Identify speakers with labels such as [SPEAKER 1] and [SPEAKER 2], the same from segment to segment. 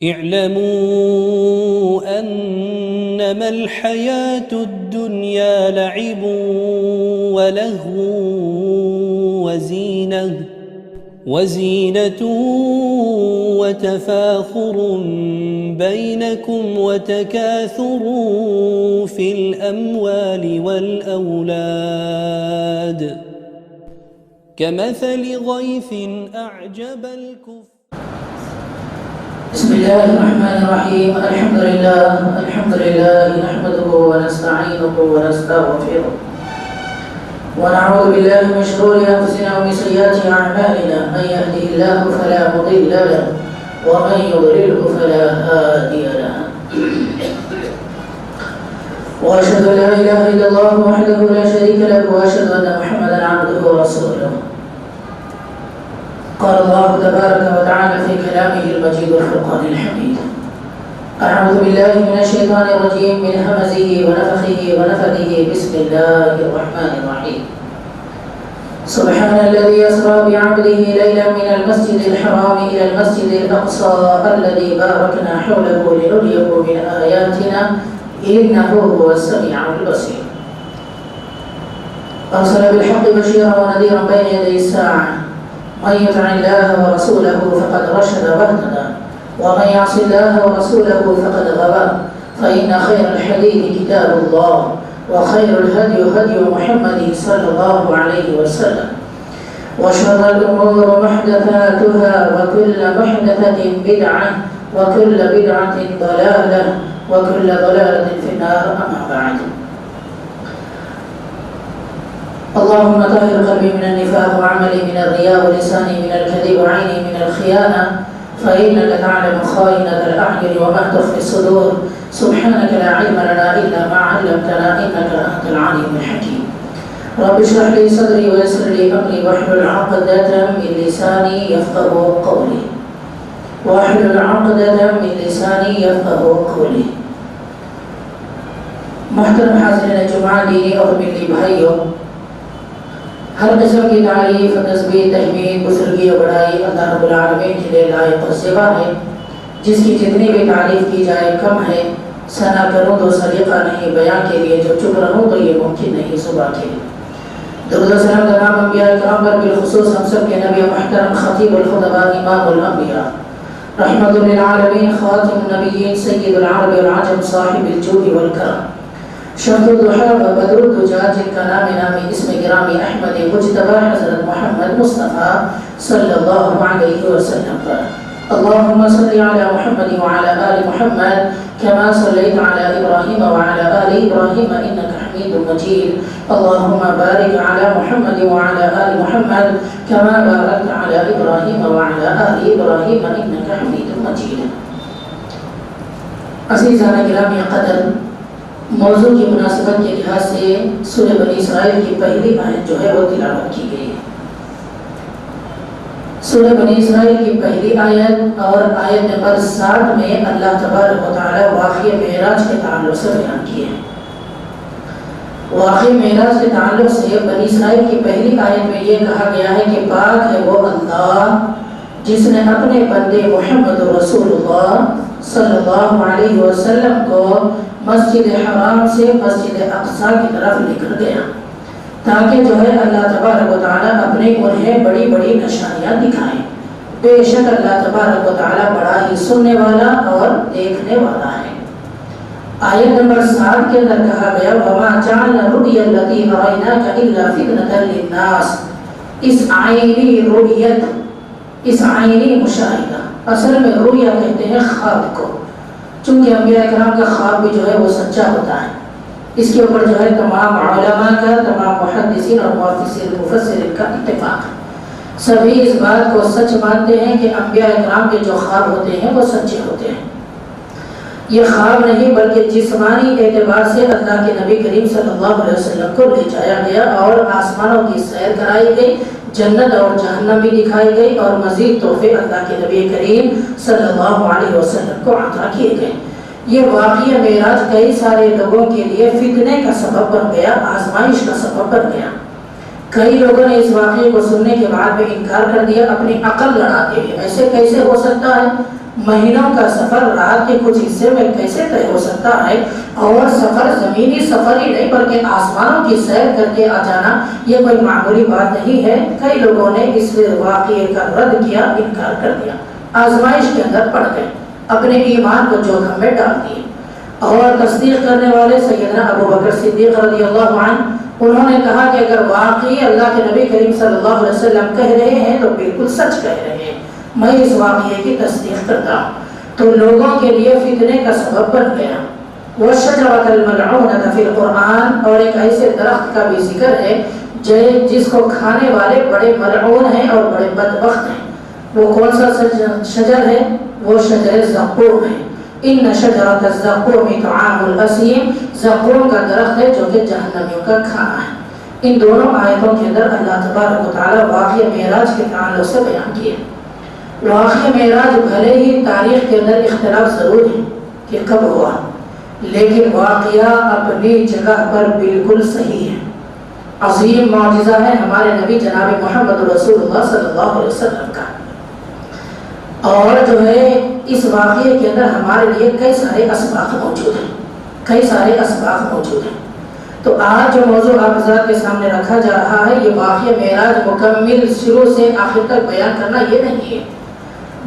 [SPEAKER 1] اعلموا انما الحياة الدنيا لعب ولهو وزينة وتفاخر بينكم وتكاثر في الأموال والأولاد كمثل غيث أعجب الكفار.
[SPEAKER 2] بسم الله الرحمن الرحيم. الحمد لله نحمده ونستعينه ونستغفره ونعوذ بالله من شرور انفسنا ومن سيئات اعمالنا. من يهده الله فلا مضل له ومن يضلله فلا هادي له. واشهد ان لا اله الا الله وحده لا شريك له واشهد ان محمدا عبده ورسوله. قال الله تبارك وتعالى في كلامه المجيد والفرقان الحميد: أعوذ بالله من الشيطان الرجيم من همزه ونفخه ونفثه. بسم الله الرحمن الرحيم. سبحان الذي أسرى بعبده ليلا من المسجد الحرام إلى المسجد الأقصى الذي باركنا حوله لنريه من آياتنا إنه هو السميع البصير. أرسل بالحق بشيرا ونذيرا بين يدي الساعة. من يطع الله ورسوله فقد رشد واهتدى ومن يعص الله ورسوله فقد غوى. فإن خير الحديث كتاب الله وخير الهدي هدي محمد صلى الله عليه وسلم وشر الأمور محدثاتها وكل محدثة بدعة وكل بدعة ضلالة وكل ضلالة في النار. أما بعد. اللهم طهر قلبي من النفاق وعملي من الرياء ولساني من الكذب وعيني من الخيانة فإنك تعلم خائنة الأعين وما تخفي الصدور. سبحانك لا علم لنا إلا ما علمتنا إنك أنت العليم الحكيم. رب اشرح لي صدري ويسر لي أمري واحلل عقدة من لساني يفقهوا قولي محترم حاضرین جمعہ دینی اور ملی بھائیوں، ہر قسم کی تعریف، تسبیح، تحمید، بزرگی اور بڑائی اللہ رب العالمین کے لیے لائق اور زیبا ہے، جس کی جتنی بھی تعریف کی جائے کم ہے۔ ثنا کروں تو سلیقہ نہیں، بیان کے لیے جو چپ رہوں تو یہ ممکن نہیں صبح کے لیے۔ درود و سلام تمام انبیاء کرام پر، بالخصوص ہم سب کے نبی محترم خطیب الخطباء امام الانبیاء رحمت للعالمین خاتم النبیین سید العرب والعجم صاحب الجود والکرم شمس الضحی و بدر الدجا، جن کا نام اسم گرامی احمد مجتبی حضرت محمد مصطفیٰ صلی اللہ علیہ وسلم پر۔ اللہم صلی علی محمد وعلی آل محمد كما صليت على إبراهيم وعلى آل إبراهيم إنك حميد مجيد. اللهم بارك على محمد وعلى آل محمد كما باركت على إبراهيم وعلى آل إبراهيم إنك حميد مجيد. عزیزان گرامی قدر، موضوع کی مناسبت کے لحاظ سے سورہ بنی اسرائیل کی پہلی آیت جو ہے وہ تلاوت کی گئی ہے۔ سورہ بنی اسرائیل کی پہلی آیت اور آیت نمبر 60 میں اللہ تبارک و تعالی واقعہ معراج کے تعلق سے بیان کیے ہیں۔ واقعہ معراج کے تعلق سے بنی اسرائیل کی پہلی آیت میں یہ کہا گیا ہے کہ پاک ہے وہ اللہ جس نے اپنے بندے محمد رسول اللہ صلی اللہ علیہ وسلم کو مسجد حرام سے مسجد اقصی کی طرف لے کر گیا تاکہ جو ہے اللہ تبارک و تعالیٰ اپنے انہیں بڑی بڑی نشانیاں دکھائیں۔ بے شک اللہ تبارک و تعالیٰ بڑا ہی سننے والا اور دیکھنے والا ہے۔ آیت نمبر 60 کے اندر کہا گیا وَمَا جَعَلْنَا الرُّؤْيَا الَّتِي أَرَيْنَاكَ إِلَّا فِتْنَةً لِلنَّاسِ۔ اس عینی رؤیت، اس عینی مشاہدہ، اصل میں رؤیا کہتے ہیں خواب کو، چونکہ انبیاء کرام کا خواب بھی جو ہے وہ سچا ہوتا ہے۔ اس کے اوپر جو ہے تمام علماء کا، تمام محدثین اور مفسرین کا اتفاق ہے۔ سبھی اس بات کو سچ مانتے ہیں کہ انبیاء کرام کے جو خواب ہوتے ہیں وہ سچے ہوتے ہیں۔ یہ خواب نہیں بلکہ جسمانی اعتبار سے اللہ کے نبی کریم صلی اللہ علیہ وسلم کو لے جایا گیا اور آسمانوں کی سیر کرائی گئی، جنت اور جہنم بھی دکھائی گئی اور مزید تحفے اللہ کے نبی کریم صلی اللہ علیہ وسلم کو عطا کیے گئے۔ یہ واقعہ معراج کئی سارے لوگوں کے لیے فتنے کا سبب بن گیا، آزمائش کا سبب بن گیا۔ کئی لوگوں نے اس واقعے کو سننے کے بعد بھی انکار کر دیا، اپنی عقل لڑاتے ہوئے ایسے کیسے ہو سکتا ہے، مہینوں کا سفر رات کے کچھ حصے میں کیسے طے ہو سکتا ہے؟ اور سفر زمینی سفر ہی نہیں بلکہ آسمانوں کی سیر کر کے آ جانا یہ کوئی معمولی بات نہیں ہے۔ کئی لوگوں نے اس واقعے کا رد کیا، انکار کر دیا، آزمائش کے اندر پڑ گئے، اپنے ایمان کو جوخم میں ڈال دیے۔ اور تصدیق کرنے والے سیدنا ابو بکر صدیق رضی اللہ عنہ، انہوں نے کہا کہ اگر واقعی اللہ کے نبی کریم صلی اللہ علیہ وسلم کہہ رہے ہیں تو بالکل سچ کہہ رہے ہیں، میں اس واقعے کی تصدیق کرتا ہوں۔ تو لوگوں کے لیے فتنے کا سبب بن گیا۔ وَالشَّجَرَةَ الْمَلْعُونَةَ فِي الْقُرْآنِ، اور ایک ایسے درخت کا بھی ذکر ہے جس کو کھانے والے بڑے ملعون ہیں اور بڑے بدبخت ہیں۔ وہ کون سا شجر ہے؟ وہ شجر زقوم ہے۔ ان شجرۃ الزقوم طعام الاسیم، زقوم کا درخت ہے جو کہ جہنمیوں کا کھانا ہے۔ ان دونوں آیتوں کے اندر اللہ تبارک و تعالیٰ واقعہ معراج کے تعلق سے بیان کیے۔ واقعہ معراج بھلے ہی تاریخ کے اندر اختلاف ضرور ہے کہ کب ہوا، لیکن واقعہ اپنی جگہ پر بالکل صحیح ہے۔ عظیم معجزہ ہے ہمارے نبی جناب محمد رسول اللہ صلی اللہ علیہ وسلم کا۔ اور جو ہے اس واقعے کے اندر ہمارے لیے کئی سارے اسباق موجود ہیں، کئی سارے اسباق موجود ہیں۔ تو آج جو موضوع آپ حضرات کے سامنے رکھا جا رہا ہے، یہ واقعہ معراج مکمل شروع سے آخر تک بیان کرنا یہ نہیں ہے،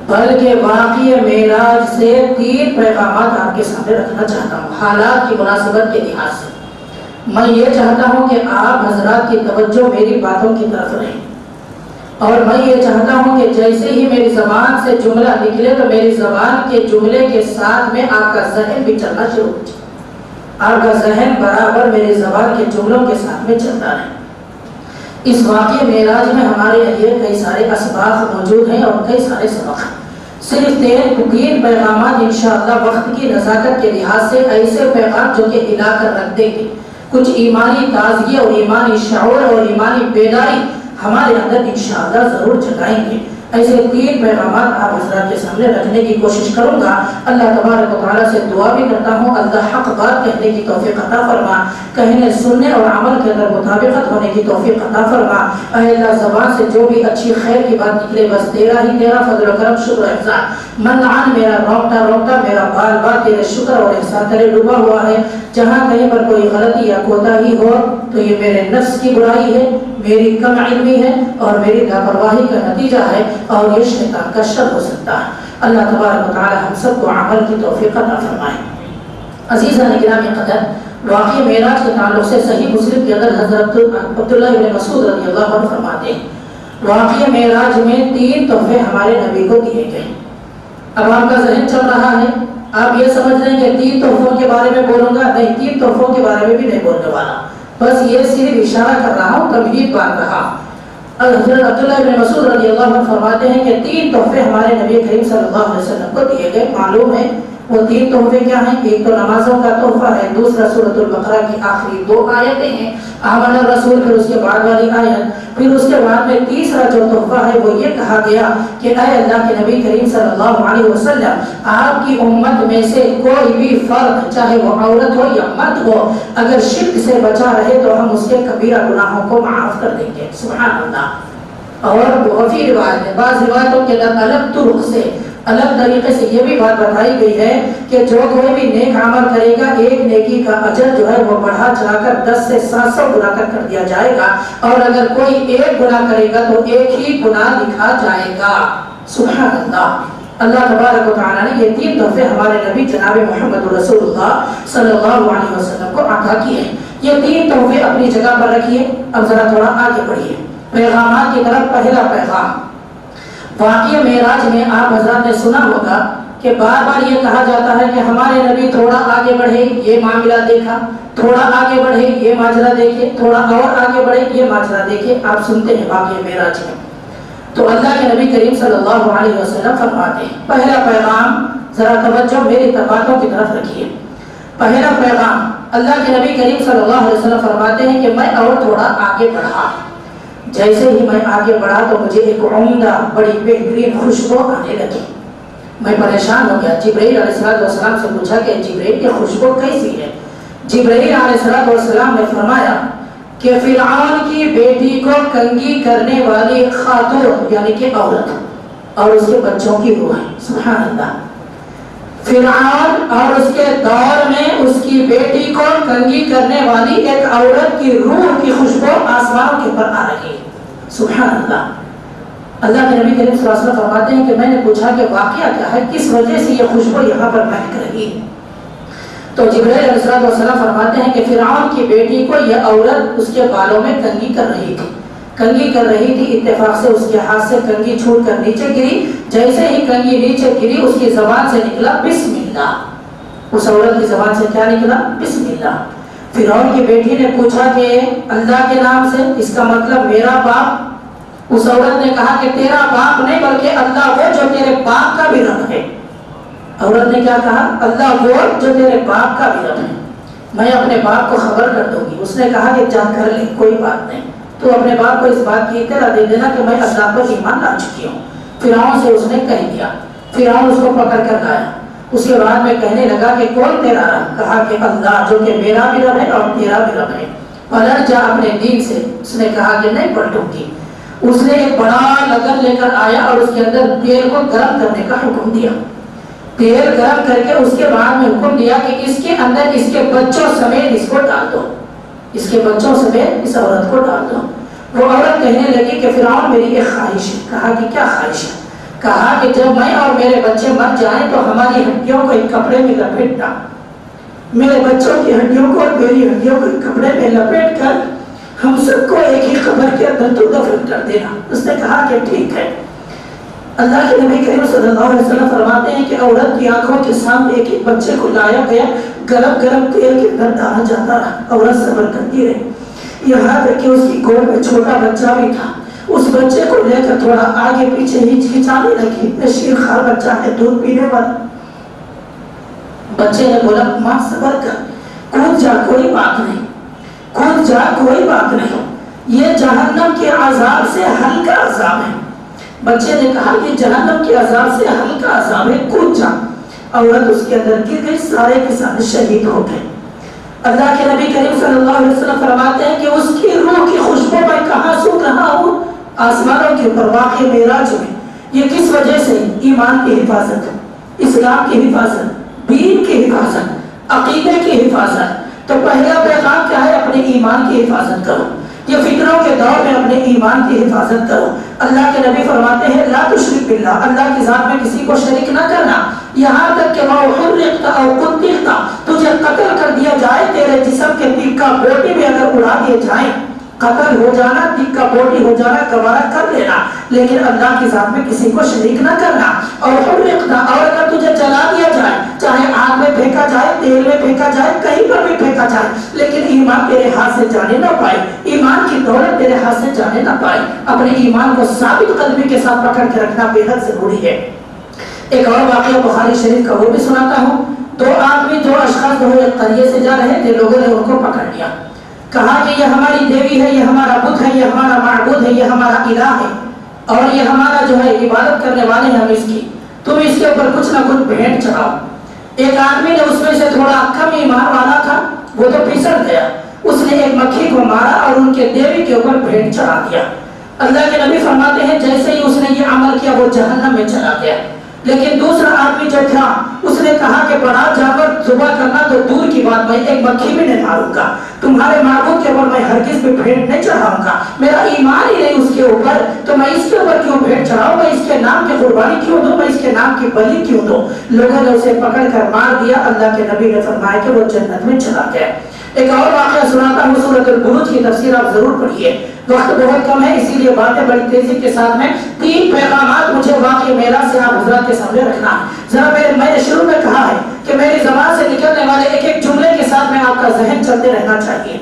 [SPEAKER 2] بلکہ واقعہ معراج سے 3 پیغامات آپ کے سامنے رکھنا چاہتا ہوں حالات کی مناسبت کے لحاظ سے۔ میں یہ چاہتا ہوں کہ آپ حضرات کی توجہ میری باتوں کی طرف رہے، اور میں یہ چاہتا ہوں کہ جیسے ہی میری زبان سے جملہ نکلے تو میری زبان کے جملے کے ساتھ میں آپ کا ذہن بھی چلنا شروع ہو جائے، آپ کا ذہن برابر میری زبان کے جملوں کے ساتھ میں چلتا رہے۔ اس واقعہ معراج میں ہمارے لیے کئی سارے اسباق موجود ہیں اور کئی سارے سبق ہیں۔ صرف 3 پیغامات انشاءاللہ وقت کی نزاکت کے لحاظ سے ایسے پیغام جو کہ ہلا کر رکھ دیں گے، کچھ ایمانی تازگی اور ایمانی شعور اور ایمانی بیداری ہمارے اندر انشاءاللہ ضرور جگائیں گے۔ ایسے 3 پیغامات آپ حضرات کے سامنے رکھنے کی کوشش کروں گا۔ اللہ تبارک و تعالیٰ سے دعا بھی کرتا ہوں اللہ حق بات کہنے کی توفیق عطا فرما، کہنے سننے اور عمل کے اندر مطابقت ہونے کی توفیق عطا فرما۔ اے اللہ زبان سے جو بھی اچھی خیر کی بات نکلے بس تیرا ہی تیرا فضل و کرم شکر و احسان منعان، میرا روکتا میرا بال بال تیرے شکر اور احسان تیرے ڈوبا ہوا ہے۔ جہاں کہیں پر کوئی غلطی یا کوتاہی ہو تو یہ میرے نفس کی برائی ہے، میری کم علمی ہے اور میری لاپرواہی کا نتیجہ ہے، اور یہ شیطان کا شر ہو سکتا ہے۔ اللہ تبارک و تعالی ہم سب کو عمل کی توفیق عطا فرمائے۔ عزیزان گرامی قدر، واقعہ معراج کے تعلق سے صحیح مسلم کے اندر حضرت عبداللہ بن مسعود رضی اللہ عنہ فرماتے ہیں واقعہ معراج میں 3 تحفے ہمارے نبی کو دیے گئے۔ اب آپ کا ذہن چل رہا ہے، آپ یہ سمجھ رہے ہیں کہ 3 تحفوں کے بارے میں بولوں گا، نہیں 3 تحفوں کے بارے میں بھی نہیں بولنے والا، بس یہ صرف اشارہ کر رہا ہوں، تمہید بات رہا۔ حضرت عبداللہ بن مسعود رضی اللہ عنہ فرماتے ہیں کہ 3 تحفے ہمارے نبی کریم صلی اللہ علیہ وسلم کو دیے گئے۔ معلوم ہے وہ 3 تحفے کیا ہیں؟ ایک تو نمازوں کا تحفہ ہے، دوسرا سورۃ البقرہ کی آخری 2 آیتیں ہیں، آمن الرسول، پھر اس کے بعد والی آیت، پھر اس کے بعد میں تیسرا جو تحفہ ہے وہ یہ کہا گیا کہ اے اللہ کے نبی کریم صلی اللہ علیہ وسلم، آپ کی امت میں سے کوئی بھی فرد چاہے وہ عورت ہو یا مرد ہو اگر شرک سے بچا رہے تو ہم اس کے کبیرہ گناہوں کو معاف کر دیں گے۔ سبحان اللہ۔ اور وفی روایت ہے، بعض روایتوں کے اندر الگ طرق سے الگ طریقے سے یہ بھی بات بتائی گئی ہے کہ جو کوئی بھی نیک عمل کرے گا ایک نیکی کا اجر جو ہے وہ بڑھا چڑھا کر 10 سے 700 گنا تک کر دیا جائے گا، اور اگر کوئی ایک گناہ کرے گا تو ایک ہی گناہ لکھا جائے گا۔ سبحان اللہ۔ اللہ تبارک و تعالیٰ نے یہ 3 تحفے ہمارے نبی جناب محمد رسول اللہ صلی اللہ علیہ وسلم کو عطا کیے ہیں۔ یہ 3 تحفے اپنی جگہ پر رکھیے، اب ذرا تھوڑا آگے بڑھیے پیغامات کی طرف۔ پہلا پیغام، واقعہ معراج میں آپ حضرات نے سنا ہوگا کہ بار بار یہ کہا جاتا ہے کہ ہمارے نبی تھوڑا آگے بڑھے یہ معاملہ دیکھا، تھوڑا آگے بڑھے یہ ماجرا دیکھے، تھوڑا اور آگے بڑھے یہ ماجرا دیکھے۔ آپ سنتے ہیں واقعہ معراج میں تو اللہ کے نبی کریم صلی اللہ علیہ وسلم فرماتے ہیں پہلا پیغام، ذرا توجہ میری باتوں کی طرف رکھیے۔ پہلا پیغام، اللہ کے نبی کریم صلی اللہ علیہ وسلم فرماتے ہیں کہ میں اور تھوڑا آگے بڑھا، جیسے ہی میں آگے بڑھا تو مجھے ایک عمدہ بڑی بہترین خوشبو آنے لگی۔ میں پریشان ہو گیا، جبرائیل علیہ السلام سے پوچھا کہ جبرائیل یہ خوشبو کیسی ہے؟ جبرائیل علیہ السلام نے فرمایا کہ فرعون کی بیٹی کو کنگھی کرنے والی خاتون یعنی کہ عورت، اور اس کے بچوں کی روح ہے۔ سبحان اللہ۔ فرعون اور اس کے دور میں اس کی بیٹی کو کنگھی کرنے والی ایک عورت کی روح کی خوشبو آسمانوں کے اوپر آ رہی ہے۔ سبحان اللہ۔ اللہ کے نبی کریم صلی اللہ علیہ وسلم فرماتے ہیں کہ میں نے پوچھا کہ واقعہ کیا ہے، کس وجہ سے یہ خوشبو یہاں پر مہک رہی ہے؟ تو جبرائیل علیہ السلام فرماتے ہیں کہ فرعون کی بیٹی کو یہ عورت اس کے بالوں میں کنگھی کر رہی تھی، کنگھی کر رہی تھی، اتفاق سے اس کے ہاتھ سے کنگھی چھوٹ کر نیچے گری۔ جیسے ہی کنگھی نیچے گری اس کی زبان سے نکلا بسم اللہ۔ اس عورت کی زبان سے کیا نکلا؟ بسم اللہ۔ فرعون کی بیٹی نے پوچھا کہ اللہ کے نام سے، اس کا مطلب میرا باپ؟ اس عورت نے کہا کہ تیرا باپ نہیں بلکہ اللہ وہ جو تیرے باپ کا بھی رب ہے۔ عورت نے کیا کہا؟ اللہ وہ جو تیرے باپ کا بھی رب ہے، میں اپنے باپ کو خبر کر دوں گی۔ اس نے کہا کہ جا کر لے، کوئی بات نہیں، تو اپنے باپ کو اس بات کی اطلاع دے دینا کہ میں اللہ پر ایمان لا چکی ہوں۔ فرعون سے اس نے کہہ دیا۔ فرعون اس کو پکڑ کر لایا۔ اس کے بعد میں کہنے لگا کہ کون تیرا رب؟ کہا کہ اللہ جو کہ میرا بھی رب ہے اور تیرا بھی رب ہے، پلٹ جا اپنے دین سے۔ اس نے کہا کہ نہیں پلٹوں گی۔ اس نے ایک بڑا لگن لے کر آیا اور اس کے اندر تیل کو گرم کرنے کا حکم دیا۔ تیل گرم کر کے اس کے بعد میں حکم دیا کہ اس کے اندر اس کے بچوں سمیت اس کو ڈال دو، اس کے بچوں سمیت اس عورت کو ڈال دو۔ وہ عورت کہنے لگی کہ فرعون میری ایک خواہش ہے۔ کہا کہ کیا خواہش ہے؟ کہا کہ جب میں اور میرے بچے مر جائیں تو ہماری ہڈیوں کو ایک کپڑے میں لپیٹنا، میرے بچوں کی ہڈیوں کو اور میری ہڈیوں کو ایک کپڑے میں لپیٹ کر ہم سب کو ایک ہی قبر کے اندر تو دفن کر دینا۔ اس نے کہا کہ ٹھیک ہے۔ اللہ کے نبی کریم صلی اللہ علیہ وسلم فرماتے ہیں کہ عورت کی آنکھوں کے سامنے ایک ایک بچے کو لایا گیا، گرم گرم تیل کے اندر ڈالا جاتا رہا، عورت صبر کرتی رہی، یہاں تک کہ اس کی گود میں چھوٹا بچہ بھی تھا۔ اس بچے کو لے کر تھوڑا آگے پیچھے ہچکچانے لگی، شیر خوار بچہ ہے، دودھ پینے والا۔ بچے نے بولا ماں صبر کر، کود جا، کوئی بات نہیں، کود جا، کوئی بات نہیں، یہ جہنم کے عذاب سے ہلکا عذاب ہے۔ بچے نے کہا کہ جہنم کے عذاب سے ہلکا عذاب ہے، کود جا۔ عورت اس کے اندر گر گئی، سارے کے سارے شہید ہو گئے۔ اللہ کے نبی کریم صلی اللہ علیہ وسلم فرماتے ہیں کہ اس کی روح کی خوشبو میں کہاں سن رہا ہوں؟ آسمانوں کے اوپر واقع معراج میں۔ یہ کس وجہ سے؟ ایمان کی حفاظت، اسلام کی حفاظت، دین کی حفاظت، عقیدے کی حفاظت۔ تو پہلا پیغام کیا ہے؟ اپنے ایمان کی حفاظت کرو۔ یہ فتنوں کے دور میں اپنے ایمان کی حفاظت کرو۔ اللہ کے نبی فرماتے ہیں لا تشرک باللہ، اللہ کی ذات میں کسی کو شریک نہ کرنا، یہاں تک کہ وَلَوْ حُرِّقْتَ أَوْ قُطِّعْتَ، تجھے قتل کر دیا جائے، تیرے جسم کے تکہ بوٹی بھی اگر اڑا دیے جائیں، قتل ہو جانا، تکہ بوٹی ہو جانا گوارا کر لینا، لیکن اللہ کی ذات میں کسی کو شریک نہ کرنا۔ اور حُرِّقْتَ، اور اگر تجھے جلا دیا جائے، چاہے آگ میں پھینکا جائے، تیل میں پھینکا جائے، کہیں پر بھی پھینکا جائے، لیکن ایمان تیرے ہاتھ سے جانے نہ پائے، ایمان کی دولت تیرے ہاتھ سے جانے نہ پائے۔ اپنے ایمان کو ثابت قدمی کے ساتھ پکڑ کے رکھنا بے حد ضروری ہے۔ ایک اور واقعہ بخاری شریف کا وہ بھی سناتا ہوں۔ دو آدمی، دو اشخاص جو ایک قریے سے جا رہے تھے، لوگوں نے ان کو پکڑ لیا، کہا کہ یہ ہماری دیوی ہے، یہ ہمارا بت ہے، یہ ہمارا معبود ہے، یہ ہمارا الہ ہے، اور یہ ہمارا جو ہے عبادت کرنے والے ہیں ہم اس کی، تم اس کے اوپر کچھ نہ کچھ بھیٹ چڑھاؤ۔ ایک آدمی نے اس میں سے تھوڑا کم ایمان والا تھا، وہ تو پھسل گیا، اس نے ایک مکھی کو مارا اور ان کے دیوی کے اوپر بھیٹ چڑھا دیا۔ اللہ کے نبی فرماتے ہیں جیسے ہی اس نے یہ عمل کیا وہ جہنم میں چلا گیا۔ لیکن دوسرا آدمی جو تھا اس نے کہا کہ بڑا جانور ذبح کرنا تو دور کی بات، میں ایک مکھی بھی نہیں ماروں گا، تمہارے معبود کے اوپر میں ہرگز بھی بھیٹ نہیں چڑھاؤں گا، میرا ایمان ہی نہیں اس کے اوپر، تو میں اس کے اوپر کیوں بھیٹ چڑھاؤں، میں اس کے نام کی قربانی کیوں دوں، میں اس کے نام کی بلی کیوں دوں۔ لوگوں نے اسے پکڑ کر مار دیا۔ اللہ کے نبی نے فرمایا کہ وہ جنت میں چلا گیا۔ ایک اور واقعہ سناتا ہوں، سورۃ البروج کی تفسیر آپ ضرور پڑھیے، وقت بہت کم ہے اسی لیے باتیں بڑی تیزی کے ساتھ میں، 3 پیغامات مجھے واقعہ معراج سے آپ حضرات کے سامنے رکھنا ہے۔ ذرا میں نے شروع میں کہا ہے کہ میری زبان سے نکلنے والے ایک ایک جملے کے ساتھ میں آپ کا ذہن چلتے رہنا چاہیے۔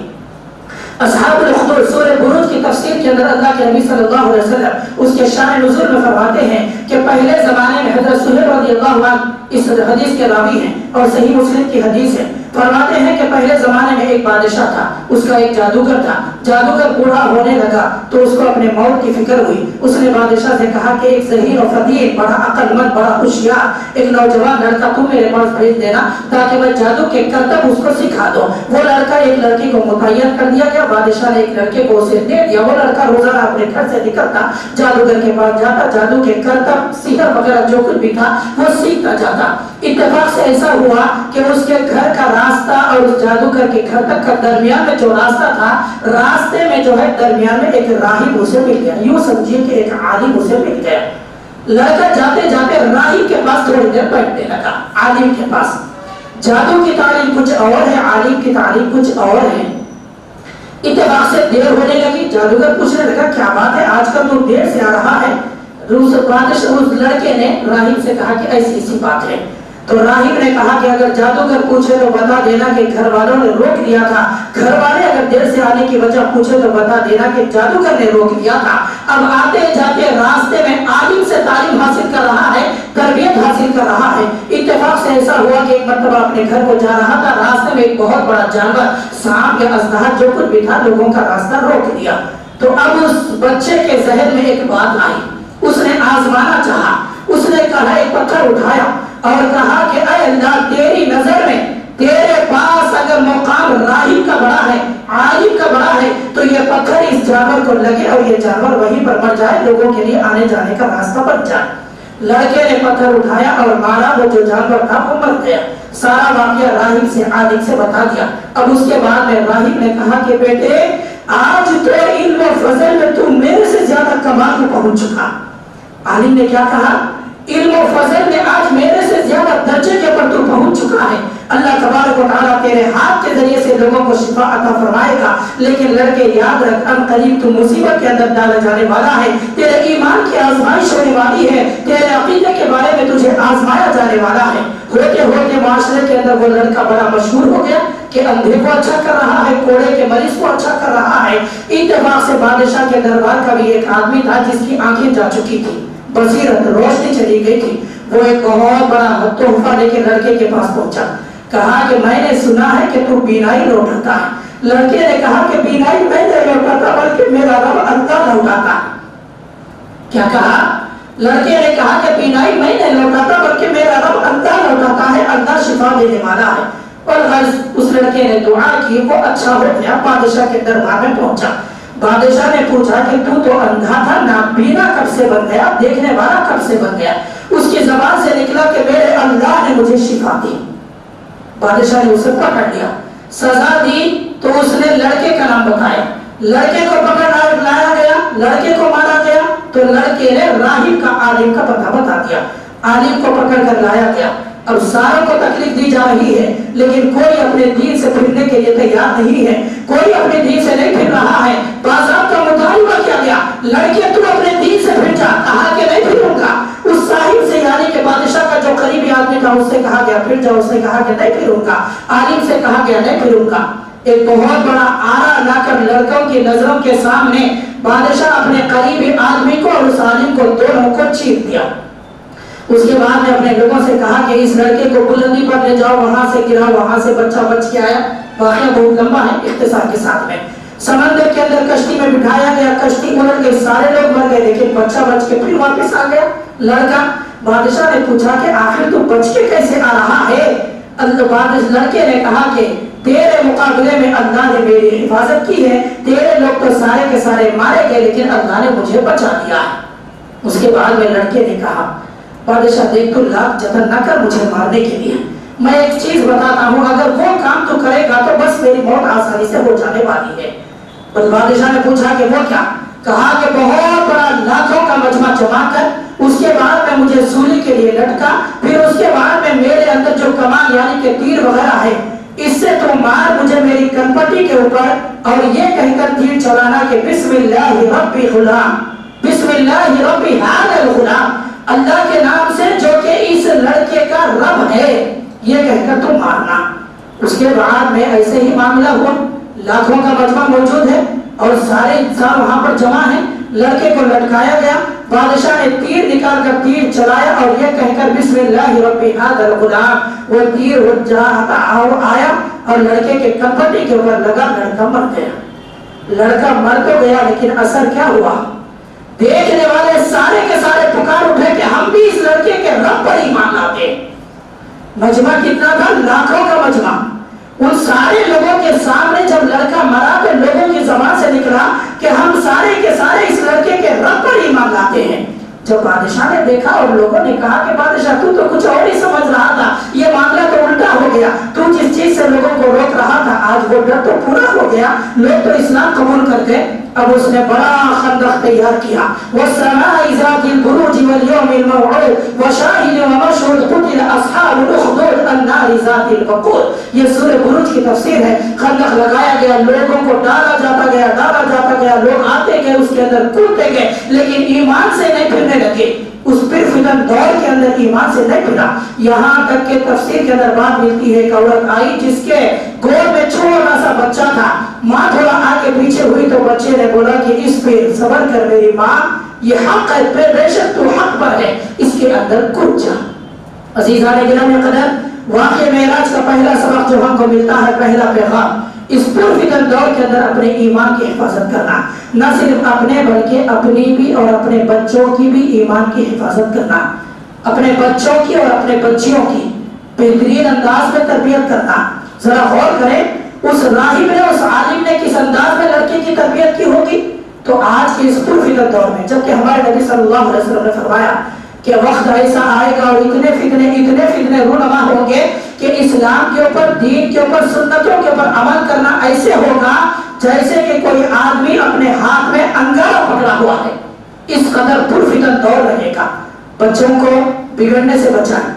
[SPEAKER 2] اصحاب الاخدود سورہ بروج کی تفسیر کے اندر اللہ کے نبی صلی اللہ علیہ وسلم اس کے شان نزول میں فرماتے ہیں کہ پہلے زمانے میں حضرت سہیل رضی اللہ عنہ اس حدیث کے راوی ہیں اور صحیح مسلم کی حدیث ہے، فرماتے ہیں کہ پہلے زمانے میں ایک بادشاہ تھا، اس کا ایک جادوگر تھا، جادوگر بوڑھا ہونے لگا تو اس کو اپنے موت کی فکر ہوئی۔ اس نے بادشاہ سے کہا کہ ایک ذہین و فطین، بڑا عقل مند، بڑا ہوشیار ایک نوجوان لڑکا تم میرے پاس بھیج دینا تاکہ میں جادو کے کرتب اس کو سکھا دوں۔ وہ لڑکا ایک لڑکی کو متعین کر دیا گیا، بادشاہ نے ایک لڑکے کو اسے دے دیا۔ وہ لڑکا روزانہ اپنے گھر سے نکلتا، جادوگر کے پاس جاتا، جادو کے کرتب سحر وغیرہ جو کچھ بھی تھا وہ سیکھتا جاتا. اتفاق سے ایسا ہوا کہ اس کے گھر کا راستہ اور اس جادوگر کے گھر تک کا درمیان میں جو راستہ تھا، راستے میں جو ہے درمیان میں ایک راہب اسے مل گیا. یوں سمجھیے کہ ایک عالم اسے مل گیا. لڑکا جاتے جاتے راہب کے پاس تھوڑی دیر بیٹھنے لگا. عالم کے پاس جادو کی تعلیم کچھ اور ہے، عالم کی تعلیم کچھ اور ہے. اتفاق سے دیر ہونے لگی. جادوگر پوچھنے لگا کیا بات ہے، آج کل تو دیر سے آ رہا ہے. اس لڑکے نے راہب سے کہا کہ ایسی ایسی بات ہے. تو راہب نے کہا کہ اگر جادوگر پوچھے تو بتا دینا کہ گھر والوں نے روک لیا تھا. گھر والے اگر دیر سے آنے کی وجہ پوچھے تو بتا دینا کہ جادوگر نے روک لیا تھا. اب آتے جاتے راستے میں عالم سے تعلیم حاصل کر رہا ہے، تربیت حاصل کر رہا ہے. اتفاق سے ایسا ہوا کہ ایک مرتبہ اپنے گھر کو جا رہا تھا، راستے میں ایک بہت بڑا جانور سانپ یا اژدہا جو کچھ بھی تھا لوگوں کا راستہ روک دیا. تو اب اس بچے کے ذہن میں ایک بات آئی، اس نے آزمانا چاہا. اس نے کہا ایک پتھر اٹھایا اور کہا کہ اے اللہ، تیری نظر میں تیرے پاس اگر مقام راہب کا بڑا ہے، عالم کا بڑا ہے، تو یہ پتھر اس جانور کو لگے اور یہ جانور وہیں پر مر جائے، لوگوں کے لیے آنے جانے کا راستہ بن جائے. لڑکے نے پتھر اٹھایا اور مارا، وہ جو جانور تھا وہ مر گیا. سارا واقعہ راہب سے عالم سے بتا دیا. اب اس کے بعد میں راہب نے کہا کہ بیٹے، آج تو علم و فضل میں تو میرے سے زیادہ کمال کو پہنچ چکا. عالم نے کیا کہا؟ علم و فضل میں آج میرے سے زیادہ درجے کے پر تو پہنچ چکا ہے. اللہ تبارک و تعالیٰ تیرے ہاتھ کے ذریعے سے لوگوں کو شفا عطا فرمائے گا. لیکن لڑکے یاد رکھ، اب قریب تو مصیبت کے اندر ڈالا جانے والا ہے. تیرے ایمان کی آزمائش ہونے والی ہے، تیرے عقیدے کے بارے میں تجھے آزمایا جانے والا ہے. ہوتے ہوتے معاشرے کے اندر وہ لڑکا بڑا مشہور ہو گیا کہ اندھے کو اچھا کر رہا ہے، کوڑے کے مریض کو اچھا کر رہا ہے. اتفاق سے بادشاہ کے دربار کا بھی ایک آدمی تھا جس کی آنکھیں جا چکی تھی، بصیرت روشنی چلی گئی تھی. وہ ایک بہت بڑا تحفہ لے کے لڑکے کے پاس پہنچا. کہا کہ میں نے سنا ہے کہ تو بینائی لوٹاتا ہے. لڑکے نے کہا کہ بینائی میں نہیں لوٹاتا بلکہ میرا رب اللہ لوٹاتا. کیا کہا؟ لڑکے نے کہا کہ بینائی میں نہیں لوٹاتا بلکہ میرا رب اللہ لوٹاتا ہے، اللہ شفا دینے والا ہے. اور اس لڑکے نے دعا کی، وہ اچھا ہو گیا. بادشاہ کے دربار میں پہنچا. بادشاہ نے پوچھا کہ تو اندھا تھا، نابینا کب سے بن گیا، دیکھنے والا کب سے بن گیا؟ اس کی زبان سے نکلا کہ میرے اللہ نے مجھے شفا دی. بادشاہ نے اسے پکڑ لیا، سزا دی. تو اس نے لڑکے کا نام بتایا. لڑکے کو پکڑ لایا گیا، لڑکے کو مارا گیا. تو لڑکے نے راہب کا عالم کا پتہ بتا دیا. عالم کو پکڑ کر لایا گیا. اب ساروں کو تکلیف دی جا رہی ہے، لیکن کوئی اپنے دین سے پھرنے کے لیے تیار نہیں ہے. کوئی اپنے دین سے نہیں پھر رہا ہے. باضابطہ مطالبہ کیا گیا، لڑکے تو اپنے دین سے پھر جا. کہا کہ نہیں پھروں گا. اس صاحب سے یعنی کہ بادشاہ کا جو قریبی آدمی تھا اس سے کہا گیا پھر جاؤ. اس نے کہا کہ نہیں پھروں گا. عالم سے کہا گیا نہیں پھروں گا. ایک بہت بڑا آرا لا کر لڑکوں کی نظروں کے سامنے بادشاہ اپنے قریبی آدمی کو اور اس عالم کو دونوں کو چیر دیا. اس کے بعد نے اپنے لوگوں سے کہا کہ اس لڑکے کو بلندی پر لے جاؤ، وہاں سے گراؤ، وہاں سے بچہ بچ کے آیا. واقعہ بہت لمبا ہے، اختصار کے ساتھ میں. سمندر کے اندر کشتی میں بٹھایا گیا، کشتی الٹ گئی، سارے لوگ مر گئے، لیکن بچہ بچ کے پھر واپس آ گیا. لڑکا بادشاہ نے پوچھا کہ آخر تو بچ کے کیسے آ رہا ہے؟ لڑکے نے کہا کہ تیرے مقابلے میں اللہ نے میری حفاظت کی ہے. تیرے لوگ تو سارے کے سارے مارے گئے، لیکن اللہ نے مجھے بچا دیا. اس کے بعد میں لڑکے نے کہا بادشاہ دیکھ تو لاکھ جتن نہ کر مجھے مارنے کے لیے. میں ایک چیز بتاتا ہوں، اگر وہ کام تو کرے گا تو بس میری موت آسانی سے ہو جانے والی ہے. بادشاہ نے پوچھا کہ وہ کیا؟ کہا کہ بہت بڑا لاکھوں کا مجمع جمع کر، اس کے بعد میں مجھے سولی کے لیے لٹکا، پھر اس کے بعد میں میرے اندر جو کمان یعنی کہ تیر وغیرہ ہے اس سے تو مار مجھے میری کنپٹی کے اوپر، اور یہ کہہ کر تیر چلانا کہ بسم اللہ ربی غلام، بسم اللہ ربی ھذا الغلام، اللہ کے نام سے جو کہ اس لڑکے کا رب ہے، یہ کہہ کر تو مارنا. اس کے بعد میں ایسے ہی معاملہ ہوا. لاکھوں کا مجمع موجود ہے اور سارے انسان وہاں پر جمع ہیں. لڑکے کو لٹکایا گیا. بادشاہ نے تیر نکال کر تیر چلایا اور یہ کہہ کر بسم اللہ ربی ھذا الغلام، وہ تیر آیا اور لڑکے کے کنپٹی کے اوپر لگا. لڑکا مر گیا. لڑکا مر تو گیا لیکن اثر کیا ہوا؟ دیکھنے والے سارے کے سارے پکار اٹھے کہ ہم بھی اس لڑکے کے رب پر ایمان لاتے. مجمع کتنا تھا؟ لاکھوں کا مجمع. ان سارے لوگوں کے سامنے جب لڑکا مرا تو لوگوں کی زبان سے نکلا کہ ہم سارے کے سارے اس لڑکے کے رب پر ایمان لاتے ہیں. جب بادشاہ نے دیکھا اور لوگوں نے کہا کہ بادشاہ تو کچھ اور ہی سمجھ رہا تھا، یہ معاملہ تو الٹا ہو گیا، تو جس چیز سے لوگوں کو روک رہا تھا آج وہ ڈر تو پورا ہو گیا، لوگ تو اسلام قبول کر گئے۔ اب اس نے بڑا خندق تیار کیا، وَالسَّمَاءِ ذَاتِ الْبُرُوجِ وَالْيَوْمِ الْمَوْعُودِ وَشَاهِدٍ وَمَشْهُودٍ قُتِلَ أَصْحَابُ الْأُخْدُودِ النَّارِ ذَاتِ الْوَقُودِ۔ یہ سورہ بروج کی تفسیر ہے۔ خندق لگایا گیا، لوگوں کو ڈالا جاتا گیا، لوگ آتے گئے، اس کے اندر کودتے گئے، لیکن ایمان سے نہیں پھرنے لگے، اس پھر فتن دور کے اندر ایمان سے نہیں پھرا۔ یہاں تک کہ تفسیر کے اندر بات ملتی ہے، ایک عورت آئی جس کے گود میں چھوٹا سا بچہ تھا، ماں تھوڑا آگے پیچھے ہوئی تو بچے نے بولا کہ اس پہ صبر کر میری ماں، یہ حق ہے، بے شک تو حق پر ہے، اس کے اندر کود جا۔ عزیزان گرامی قدر، واقعہ معراج کا پہلا سبق جو ہم کو ملتا ہے، پہلا پیغام، اس پر فتن دور کے اندر اپنے ایمان کی حفاظت کرنا، نہ صرف اپنے بلکہ اپنی بھی اور اپنے بچوں کی بھی ایمان کی حفاظت کرنا، اپنے بچوں کی اور اپنے بچیوں کی بہترین انداز میں تربیت کرنا۔ ذرا غور کریں، اس راہب نے، اس عالم نے کس انداز میں لڑکے کی تربیت کی ہوگی؟ تو آج کے اس پر فتن دور میں، جبکہ ہمارے نبی صلی اللہ علیہ وسلم نے فرمایا کہ وقت ایسا آئے گا اور اتنے فتنے رونما ہوں گے کہ اسلام کے اوپر، دین کے اوپر، سنتوں کے اوپر عمل کرنا ایسے ہوگا جیسے کہ کوئی آدمی اپنے ہاتھ میں انگارہ پکڑا ہوا ہے۔ اس قدر پر فتن دور رہے گا۔ بچوں کو بگڑنے سے بچائیں،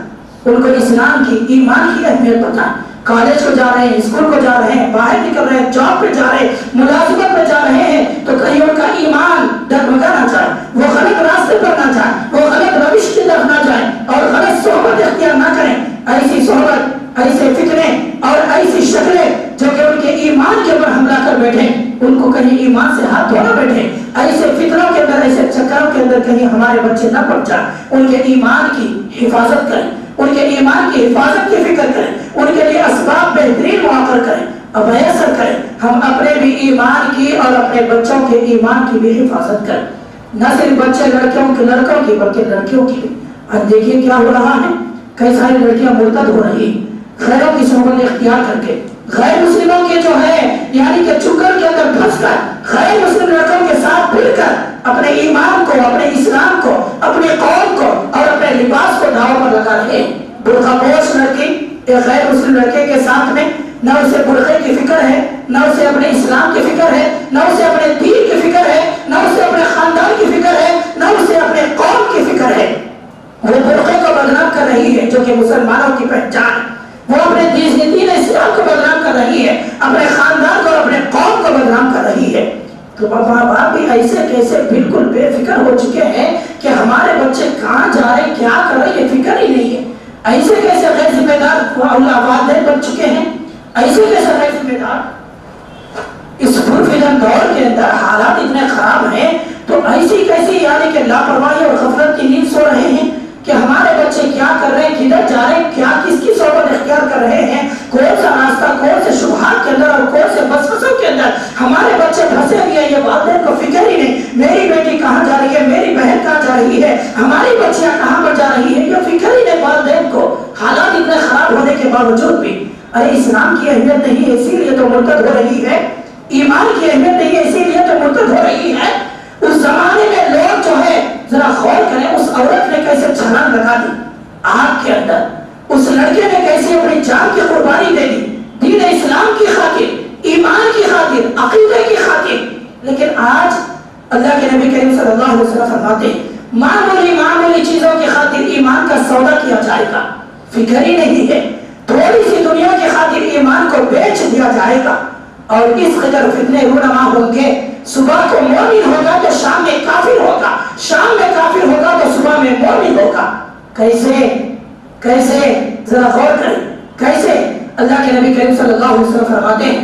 [SPEAKER 2] ان کو اسلام کی، ایمان کی اہمیت بتائیں۔ کالج کو جا رہے ہیں، اسکول کو جا رہے ہیں، باہر نکل رہے ہیں، جاب پہ جا رہے ہیں، ملازمت پہ جا رہے ہیں، تو کہیں ان کا ایمان ڈگمگا نہ جائے، وہ غلط راستے پر نہ جائیں، وہ غلط روش کی طرف نہ جائیں اور غلط صحبت اختیار نہ کریں۔ ایسی صحبت، ایسے فتنے اور ایسی شکلیں جو کہ ان کے ایمان کے اوپر حملہ کر بیٹھے، ان کو کہیں ایمان سے ہاتھ دھونا بیٹھے، ایسے فتنوں کے اندر، ایسے چکروں کے اندر کہیں ہمارے بچے نہ پڑ جائیں۔ ان کے ایمان کی حفاظت کریں، ان کے ایمان کی حفاظت کی فکر کریں، ان کے لیے اسباب بہترین مؤخر کریں اور میسر کریں۔ ہم اپنے بھی ایمان کی اور اپنے بچوں کے ایمان کی بھی حفاظت کریں، نہ صرف بچے لڑکوں کی بلکہ لڑکیوں کی بھی۔ آج دیکھیے کیا ہو رہا ہے، کئی ساری لڑکیاں مرتد ہو رہی ہیں، غیروں کی صحبت اختیار کر کے، غیر مسلموں کے جو ہے یعنی کہ چکر کے اندر پھنس کر، غیر مسلم لڑکوں کے ساتھ مل کر اپنے ایمان کو، اپنے اسلام کو، اپنے قوم کو اور اپنے لباس کو داؤ پر لگا رہے ہیں۔ برقع پوش لڑکی ایک غیر مسلم لڑکے کے ساتھ میں، نہ اسے برقعے کی فکر ہے، نہ اسے اپنے اسلام کی فکر ہے، نہ اسے اپنے دین کی فکر ہے، نہ اسے اپنے خاندان کی فکر ہے، نہ اسے اپنے قوم کی فکر ہے۔ وہ برقعے کو بدنام کر رہی ہے جو کہ مسلمانوں کی پہچان ہے، وہ اپنے دین اسلام کو بدنام کر رہی ہے، اپنے خاندان کو اور اپنے قوم کو بدنام کر رہی ہے۔ تو ماں باپ بھی ایسے کیسے بالکل بے فکر ہو چکے ہیں کہ ہمارے بچے کہاں جا رہے، کیا کر رہے، یہ فکر ہی نہیں ہے۔ ایسے کیسے غیر ذمہ دار والدین بن چکے ہیں، ایسے کیسے غیر ذمہ دار۔ اس پرفتن دور کے اندر حالات اتنے خراب ہیں تو ایسی کیسی یعنی کہ لاپرواہی اور غفلت کی نیند سو رہے ہیں کہ ہمارے بچے کیا کر رہے ہیں، کدھر جا رہے ہیں، کیا کس کی صحبت اختیار کر رہے ہیں، کون سا راستہ، کون سے شبہات کے اندر اور کون سے وسوسوں کے اندر ہمارے بچے پھنسے ہوئے ہیں، یہ والدین کو فکر ہی نہیں۔ میری بیٹی کہاں جا رہی ہے، میری بہن کہاں جا رہی ہے، ہماری بچیاں کہاں پر جا رہی ہے، یہ فکر ہی نہیں والدین کو۔ حالات اتنے خراب ہونے کے باوجود بھی ارے اسلام کی اہمیت نہیں ہے اسی لیے تو مرتد ہو رہی ہے، ایمان کی اہمیت نہیں ہے اسی لیے تو مرتد ہو رہی ہے۔ اس زمانے میں لوگ جو ہے ذرا غور کریں، اس عورت نے کیسے چھلانگ لگا دی آگ کے اندر، اس لڑکے نے کیسے اپنی جان کی قربانی دے دی دین اسلام کی خاطر، ایمان کی خاطر، عقیدے کی خاطر۔ لیکن آج اللہ کے نبی کریم صلی اللہ علیہ وسلم فرماتے ہیں معمولی چیزوں کی خاطر ایمان کا سودا کیا جائے گا، فکر ہی نہیں ہے، تھوڑی سی دنیا کی خاطر ایمان کو بیچ دیا جائے گا۔ اور اس قدر فتنے رونما ہوں گے، صبح کو مومن ہوگا تو شام میں کافر ہوگا، شام میں کافر ہوگا تو صبح میں مومن ہوگا۔ کیسے ذرا غور کریں، کیسے؟ اللہ کے نبی کریم صلی اللہ علیہ وسلم فرماتے ہیں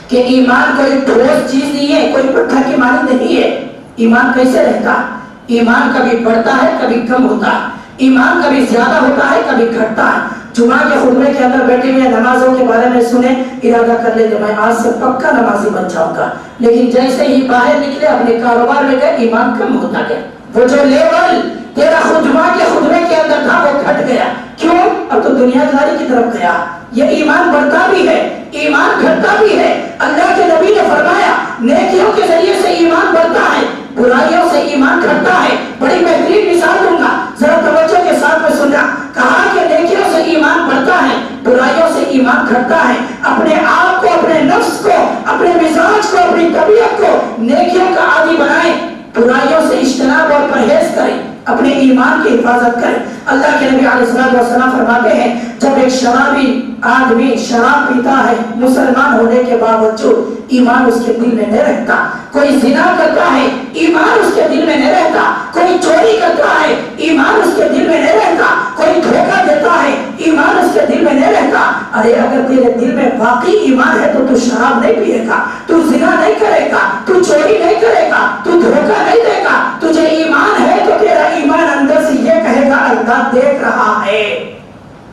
[SPEAKER 2] کہ ایمان کوئی ٹھوس چیز نہیں ہے، کوئی پتھر کی مانند نہیں ہے۔ ایمان کیسے رہتا ہے؟ ایمان کبھی بڑھتا ہے، کبھی کم ہوتا ہے، ایمان کبھی زیادہ ہوتا ہے، کبھی گھٹتا ہے۔ جمعہ کے خطبے کے اندر بیٹھے ہوئے نمازوں کے بارے میں سنیں، ارادہ کر لے کہ میں آج سے پکا نمازی بن جاؤں گا، لیکن جیسے ہی باہر نکلے اپنے کاروبار میں گئے ایمان کم ہوتا گیا۔ وہ جو لیول تیرا جمعہ کے خطبے کے اندر تھا وہ گھٹ گیا، کیوں؟ اب تو دنیا داری کی طرف گیا۔ یہ ایمان بڑھتا بھی ہے، ایمان گھٹتا بھی ہے۔ اللہ کے نبی نے فرمایا نیکیوں کے ذریعے سے ایمان بڑھتا ہے، برائیوں سے ایمان گھٹتا ہے. بڑی بہترین مثال دوں گا, ذرا توجہ کے ساتھ میں سننا. کہا کہ نیکیوں سے ایمان بڑھتا ہے, برائیوں سے ایمان گھٹتا ہے. اپنے آپ کو, اپنے نفس کو, اپنے مزاج کو, اپنی طبیعت کو نیکیوں کا عادی بنائیں, برائیوں سے اجتناب اور پرہیز کریں, اپنے ایمان کی حفاظت کریں. اللہ کے نبی علیہ السلام فرماتے ہیں جب ایک شرابی آدمی شراب پیتا ہے مسلمان ہونے کے باوجود ایمان اس کے دل میں نہیں رہتا, کوئی زنا کرتا ہے ایمان اس کے دل میں نہیں رہتا, کوئی چوری کرتا ہے ایمان اس کے دل میں نہیں رہتا, کوئی دھوکہ دیتا ہے ایمان اس کے دل میں نہیں رہتا. ارے اگر تیرے دل میں واقعی ایمان ہے تو شراب نہیں پیے گا, تو زنا نہیں کرے گا, تو چوری نہیں کرے گا, تو دھوکہ نہیں دے گا. تجھے ایمان ہے تو تیرا ایمان اندر سے یہ کہے گا اللہ دیکھ رہا ہے,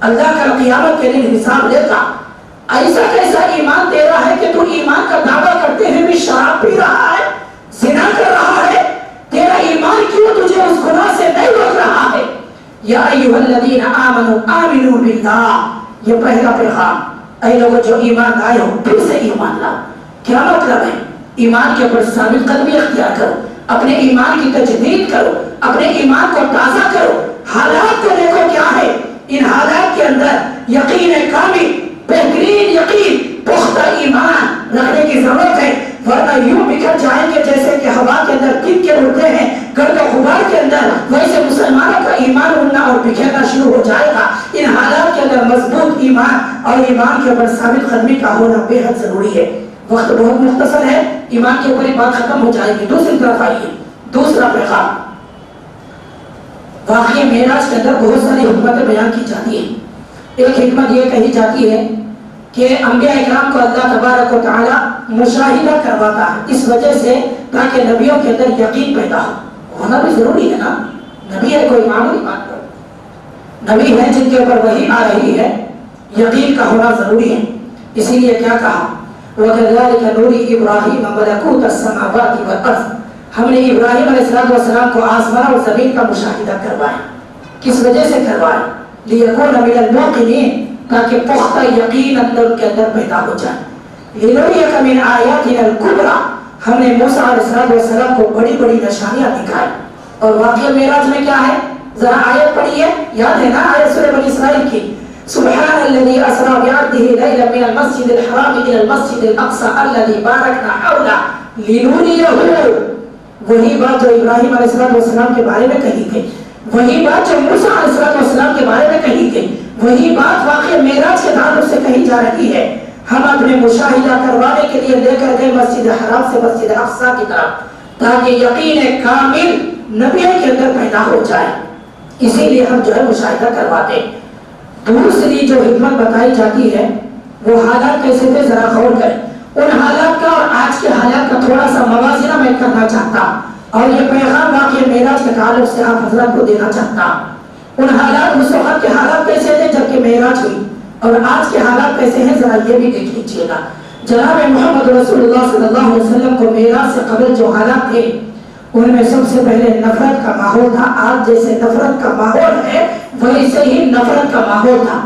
[SPEAKER 2] اللہ کا قیامت کے دن حساب لے گا. ایسا کیسا ایمان تیرا ہے کہ تو ایمان کا دعویٰ کرتے ہوئے بھی شراب پی رہا ہے, زنا کر رہا ہے, تیرا ایمان کیوں تجھے اس گناہ سے نہیں روک رہا ہے؟ یا ایھا الذین آمنوا آمنوا باللہ, یہ پہلا پیغام. اے لوگوں جو ایمان لائے ہو پھر سے ایمان لاؤ. کیا مطلب ہے؟ ایمان کے اوپر ثابت قدمی اختیار کرو, اپنے ایمان کی تجدید کرو, اپنے ایمان کو تازہ کرو. حالات کو دیکھو کیا ہے, ان حالات کے اندر یقین کامل, بہترین یقین, پختہ ایمان رکھنے کی ضرورت ہے, ورنہ یوں بکھر جائیں گے جیسے کہ ہوا کے اندر تنکے اڑتے ہیں گرد و غبار کے اندر, ویسے مسلمانوں کا ایمان اڑنا اور بکھرنا شروع ہو جائے گا. ان حالات کے اندر مضبوط ایمان اور ایمان کے اوپر ثابت قدمی کا ہونا بے حد ضروری ہے. وقت بہت مختصر ہے, ایمان کے اوپر بات ختم ہو جائے گی. دوسری طرف آئیے, دوسرا پیغام. واقعی معراج کے اندر بہت ساری حکمتیں بیان کی جاتی ہیں. ایک حکمت یہ کہی جاتی ہے کہ انبیاء اکرام کو اللہ تبارک و تعالی مشاہدہ کرواتا ہے, اس وجہ سے تاکہ نبیوں کے اندر یقین پیدا ہو. ہونا بھی ضروری ہے نا, نبی ہے کوئی معمولی بات پر, نبی ہے جن کے اوپر وحی آ رہی ہے, یقین کا ہونا ضروری ہے. اسی لیے کیا کہا, وَكَذَلِكَ نُورِي إِبْرَاهِيمَ مَلَكُوتَ السَّمَاوَاتِ وَالْأَرْضِ, ہم نے ابراہیم علیہ السلام کو آسمان اور زمین کا مشاہدہ کروایا. کس وجہ سے کروایا؟ لِيَكُونَ مِنَ الْمُوقِنِينَ, تاکہ پختہ یقین اندر کے اندر پیدا ہو جائے. لِنُرِيَكَ مِنْ آیَاتِنَا الْكُبْرَى, ہم نے موسیٰ علیہ السلام کو بڑی بڑی نشانیاں دکھائی. اور واقعہ معراج میں کیا ہے, ذرا آیت پڑھیے, یاد ہے نا آیت سورہ بنی اسرائیل کی, سبحان الذي اسرى بعبده ليلا من المسجد الحرام الى المسجد الاقصى الذي باركنا حوله لنريه. وہی بات جو ابراہیم علیہ السلام کے بارے میں کہی گئی, وہی بات جو موسیٰ علیہ السلام کے بارے میں کہی گئی, وہی بات واقعہ معراج کے تعلق سے کہی جا رہی ہے. ہم اپنے مشاہدہ کروانے کے لیے لے کر گئے مسجد حرام سے مسجد اقصیٰ کی طرف, تاکہ یقین کامل نبیوں کے اندر پیدا ہو جائے. اسی لیے ہم جو ہے مشاہدہ کرواتے. دوسری جو حکمت بتائی جاتی ہے وہ حالات کیسے تھے, ذرا غور کریں. ان حالات کا اور آج کے حالات کا تھوڑا سا موازنہ میں کرنا چاہتا ہوں, اور یہ پیغام واقعہ معراج کے تعلق سے آپ حضرات کو دینا چاہتا ہوں. ان حالات, اس وقت کے حالات کیسے تھے جبکہ معراج ہوئی, اور آج کے حالات کیسے ہیں ذرا یہ بھی دیکھ لیجیے گا. جناب محمد رسول اللہ صلی اللہ علیہ وسلم کو معراج سے قبل جو حالات تھے ان میں سب سے پہلے نفرت کا ماحول تھا. آج جیسے نفرت کا ماحول ہے ویسے ہی نفرت کا ماحول تھا.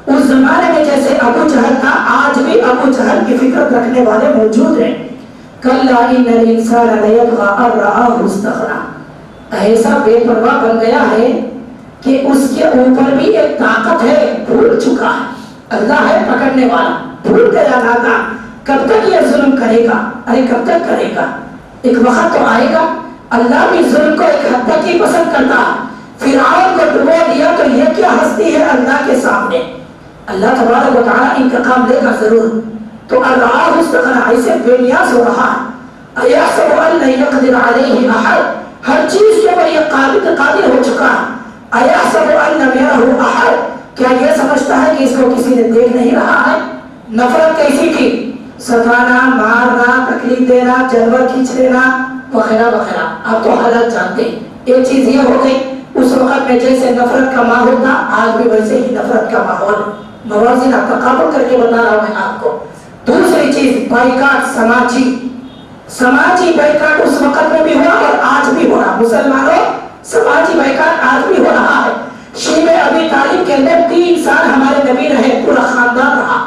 [SPEAKER 2] اس زمانے میں جیسے ابو جہل تھا, آج بھی ابو جہل کی فکر رکھنے والے موجود ہیں. کلا ان الانسان لیطغی ان رآہ استغنی, ایسا بے پرواہ بن گیا ہے کہ اس کے اوپر بھی ایک طاقت ہے, بھول چکا ہے. اللہ ہے پکڑنے والا, بھول گیا نادان. کب تک یہ ظلم کرے گا, ارے کب تک کرے گا, ایک وقت تو آئے گا. اللہ بھی ظلم کو ایک حد تک ہی پسند کرتا. فرعون کو ڈبو دیا تو یہ کیا ہستی ہے اللہ کے سامنے. اللہ تبارک و تعالیٰ انتقام لے گا ضرور. تو اللہ استغنی, ایسے بے نیاز ہو رہا ہے. ایحسب ان لن یقدر علیہ احد, ہر چیز کے اوپر یہ قادر ہو چکا ہے. ایحسب ان لم یرہ احد, کیا یہ سمجھتا ہے کہ اس کو کسی نے دیکھ نہیں رہا ہے. نفرت کیسی تھی, ستانا, مارنا, تکلیف دینا, جانور کھینچ لینا وغیرہ وغیرہ. آپ تو حالات جانتے ہیں. ایک چیز یہ ہو گئی, اس وقت میں جیسے نفرت کا ماحول تھا آج بھی ویسے ہی نفرت کا ماحول. موازنہ تقابل کر کے بتا رہا ہوں میں آپ کو. دوسری چیز بائیکاٹ, سماجی بائیکاٹ اس وقت میں بھی ہوا اور آج بھی ہو رہا. مسلمانوں سماجی بائیکاٹ آج بھی ہو رہا ہے. شیب ابی طالب کے اندر 3 سال ہمارے نبی رہے, پورا خاندان رہا.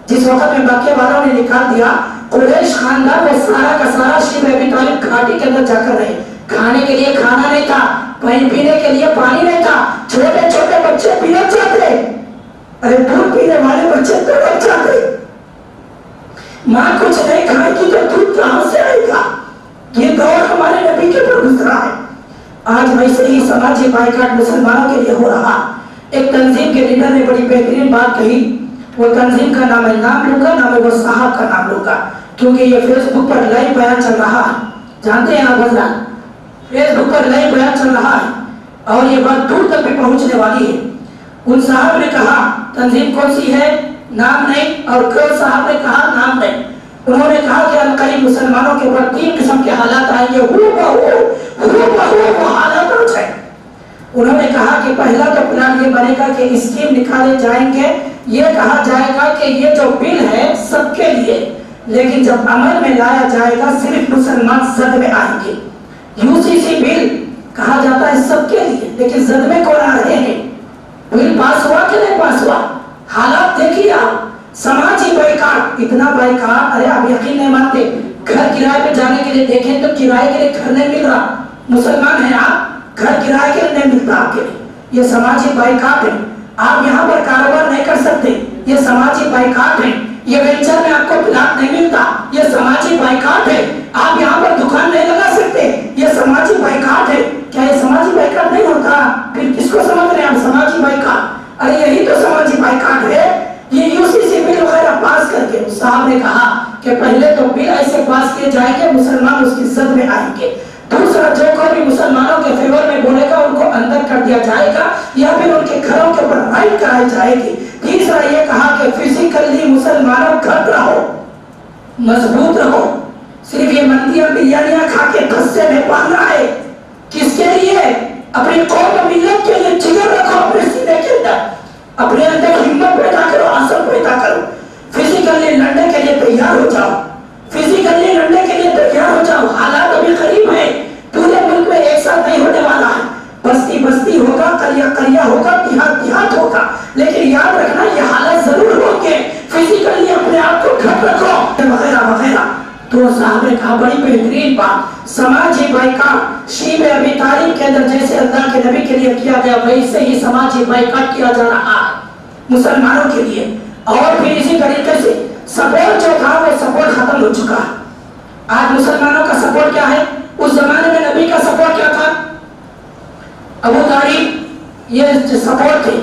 [SPEAKER 2] جس وقت میں مکے والوں نے نکال دیا
[SPEAKER 3] قریش خاندان وہ سارا کا سارا شیب ابی طالب گھاٹی کے اندر جا کر رہے. کھانے کے لیے کھانا نہیں تھا, پینے کے لیے پانی نہیں تھا, چھوٹے چھوٹے بچے پینا چاہتے, ارے دودھ پینے والے بچے تڑپ جاتے. ماں کچھ نہیں کھائے گی تو دودھ کہاں سے آئے گا. یہ دور ہمارے نبی کے پر گزرا ہے. آج ویسے ہی سماجی بائیکاٹ مسلمانوں کے لیے ہو رہا. ایک تنظیم کے لیڈر نے بڑی بہترین بات کہی. وہ تنظیم کا نام ہے نام لوں گا, نہ میں وہ صاحب کا نام لوں گا, کیونکہ یہ فیس بک پر لائیو بیان چل رہا ہے. جانتے ہیں آپ حضرات, فیس بک پر لائیو بیان چل رہا ہے اور یہ بات دور تک بھی پہنچنے والی ہے. ان صاحب نے کہا تنظیم کون سی ہے, نام نہیں, اور کل صاحب نے کہا نام نہیں. انہوں نے کہا کہ عنقریب مسلمانوں کے اوپر 3 قسم کے حالات آئیں گے, وہ حالات آ جائیں. انہوں نے کہا کہ پہلا تو پلان یہ بنے گا کہ اسکیم نکالے جائیں گے, یہ کہا جائے گا کہ یہ جو بل ہے سب کے لیے, لیکن جب عمل میں لایا جائے گا صرف مسلمان زد میں آئیں گے. UCC بل کہا جاتا ہے سب کے لیے, لیکن زد میں کون آ رہے ہیں. بل پاس ہوا کہ نہیں پاس ہوا, حالات دیکھیے آپ. سماجی بائیکاٹ, اتنا بائیکاٹ, ارے آپ یقین نہیں مانتے, گھر کرائے پہ جانے کے لیے دیکھیں تو کرائے کے لیے گھر نہیں مل رہا. مسلمان ہیں آپ, گھر کرائے کے لیے نہیں ملتا آپ کے لیے. یہ سماجی بائیکاٹ ہے. آپ یہاں پر کاروبار نہیں کر سکتے, یہ سماجی بائیکاٹ ہے. یہ وینچر میں آپ کو پلاٹ نہیں ملتا, یہ سماجی بائیکاٹ ہے. آپ یہاں پر دکان نہیں لگا سکتے, یہ سماجی بائیکاٹ ہے. کیا یہ سماجی بائیکاٹ نہیں ہوتا؟ پھر کس کو سمجھ رہے ہیں آپ سماجی بائیکاٹ؟ ارے یہی تو سماجی بائیکاٹ ہے. یہ UCC بل وغیرہ پاس کر کے صاحب نے کہا کہ پہلے تو بل ایسے پاس کیے جائیں گے مسلمان اس کی زد میں آئیں گے. دوسرا, جو کوئی بھی مسلمانوں کے فیور میں بولے گا ان کو اندر کر دیا جائے گا یا پھر ان کے گھروں کے اوپر رائڈ کرائی جائے گی. تیسرا یہ کہا کہ فزیکلی مسلمانوں گھٹ رہو, مضبوط رہو. صرف یہ مندیاں بریانیاں کھا کے غصے میں پالنا ہے. کس کے لیے؟ اپنی قوم و ملت کے لیے. جگر رکھو اپنے سینے کے اندر, اپنے اندر ہمت پیدا کرو, عزم پیدا کرو. فزیکلی لڑنے کے لیے تیار ہو جاؤ, فزیکلی لڑنے کے لیے تیار ہو جاؤ. حالات ابھی قریب ہے, پورے ملک میں ایک ساتھ نہیں ہونے والا ہے. بستی بستی ہوگا, قریہ قریہ ہوگا, دیہات دیہات ہوگا, لیکن یاد رکھنا یہ حالات ضرور ہوں گے. فزیکلی اپنے آپ کو گھٹ رکھو وغیرہ وغیرہ. تو صاحب نے کہا بڑی بہترین بات, سماجی بائیکاٹ شیب ابی طالب کے اندر جیسے اللہ کے نبی کے لیے کیا گیا ویسے ہی سماجی بائیکاٹ کیا جا رہا ہے مسلمانوں کے لیے. اور پھر اسی طریقے سے سپورٹ جو تھا وہ سپورٹ ختم ہو چکا ہے. آج مسلمانوں کا سپورٹ کیا ہے؟ اس زمانے میں نبی کا سپورٹ کیا تھا؟ ابو طالب یہ سپورٹ تھے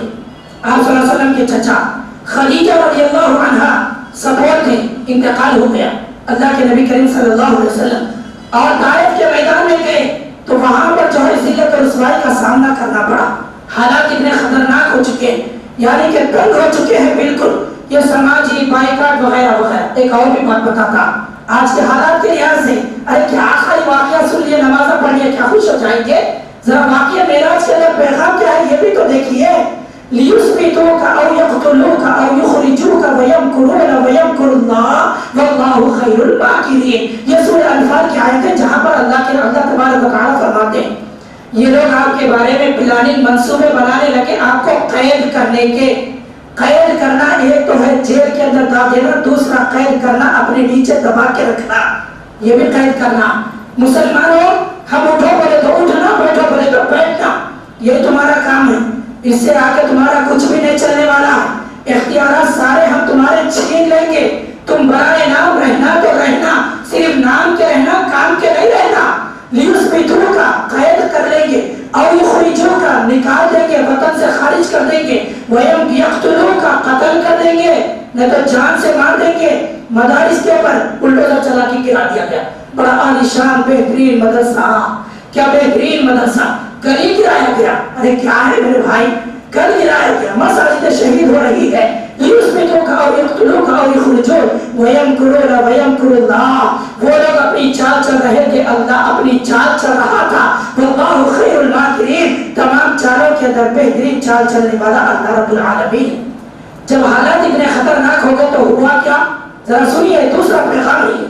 [SPEAKER 3] آپ صلی اللہ علیہ وسلم کے چچا. خدیجہ رضی اللہ عنہا سپورٹ تھے, انتقال ہو گیا اللہ کے نبی کریم صلی اللہ علیہ وسلم. اور طائف کے میدان میں گئے تو وہاں پر جو ہے ذلت اور رسوائی کا سامنا کرنا پڑا. حالات اتنے خطرناک ہو چکے ہیں, یعنی کہ تنگ ہو چکے ہیں بالکل. یہ سماجی بائیکاٹ وغیرہ وغیرہ. ایک اور بھی بات بتاتا آج کے حالات کے لحاظ سے, ارے کیا آخری واقعہ سن لیے, نمازہ پڑھیے, کیا خوش ہو جائیں گے؟ ذرا واقعہ معراج کے اندر پیغام کیا ہے یہ بھی تو دیکھیے. لِيُثْبِتُوكَ أَوْ يَقْتُلُوكَ أَوْ يُخْرِجُوكَ وَيَمْكُرُونَ وَيَمْكُرُ اللَّهُ وَاللَّهُ خَيْرُ الْمَاكِرِينَ. یہ سورہ انفال کی آیت ہے جہاں پر اللہ تبارک و تعالیٰ فرماتے ہیں یہ لوگ آپ کے بارے میں پلاننگ منصوبے بنانے لگے آپ کو قید کرنے کے. قید کرنا ایک تو ہے جیل کے اندر ڈال دینا, دوسرا قید کرنا اپنے نیچے دبا کے رکھنا, یہ بھی قید کرنا. مسلمانوں ہم اٹھو بولے تو اٹھنا, بیٹھو بولے تو بیٹھنا, یہ تمہارا کام ہے. اس سے آگے تمہارا کچھ بھی نہیں چلنے والا. اختیارات سارے ہم تمہارے چھین لیں گے. تم برائے نام رہنا تو رہنا, صرف نام کے رہنا, کام کے نہیں رہنا. لیُثْبِتُوكَ قید کر لیں گے, اور یخرجوکا نکال دیں گے, وطن سے خارج کر دیں گے, یقتلوکا قتل کر دیں گے, نہ تو جان سے مار دیں گے. مدارس کے اوپر بلڈوزر چلا کے گرا دیا گیا. بڑا عالیشان بہترین مدرسہ, کیا بہترین مدرسہ, گلی گرایا گیا. ارے کیا ہے میرے بھائی, گل گرایا گیا, مساجد شہید ہو رہی ہے. لیُثْبِتُوكَ أَوْ يَقْتُلُوكَ أَوْ يُخْرِجُوكَ وَيَمْكُرُونَ وَيَمْكُرُ اللَّهُ. وہ لوگ اپنی چال چل رہے تھے, اللہ اپنی چال چل رہا تھا. وَاللَّهُ خَيْرُ الْمَاكِرِينَ. تمام چالوں کے اندر بہترین چال چلنے والا اللہ رب العالمین. جب حالات اتنے خطرناک ہو گئے تو ہوا کیا, ذرا سنیے دوسرا پیغام ہے.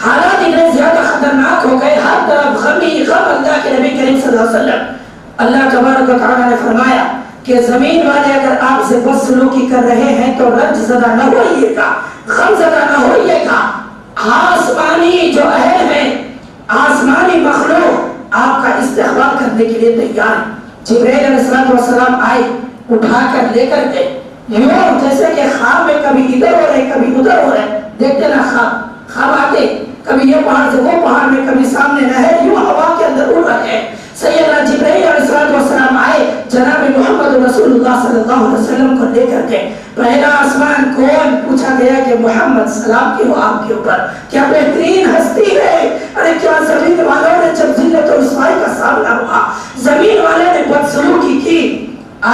[SPEAKER 3] حالات اتنے زیادہ خطرناک ہو گئے, ہر طرف غم ہی غم. اللہ کے نبی کریم صلی اللہ علیہ وسلم, اللہ تبارک و تعالیٰ نے فرمایا کہ زمین والے اگر آپ سے بدسلوکی کر رہے ہیں تو رنج زدہ نہ ہوئیے گا، غم زدہ نہ ہوئیے گا۔ آسمانی جو اہل ہیں، آسمانی مخلوق آپ کا استقبال کرنے کے لیے تیار ہے۔ جبرائیل علیہ السلام آئے، اٹھا کر لے کر کے یوں جیسے کہ خواب میں کبھی ادھر ہو رہے کبھی ادھر ہو رہے، دیکھتے نا خواب آتے، کبھی یہ پہاڑ سے وہ پہاڑ میں، کبھی سامنے نہر، یوں ہوا کے اندر اڑ رہے ہیں۔ سیدنا جبرائیل علیہ السلام آئے جناب محمد رسول اللہ صلی اللہ علیہ وسلم کو لے کر کے پہلا آسمان کون؟ پوچھا گیا کہ محمد سلام کی ہو آپ کے اوپر، کیا بہترین ہستی ہے۔ ارے کیا زمین والوں نے جب ذلت و رسوائی کا سامنا ہوا، زمین والے نے بدسلوکی کی،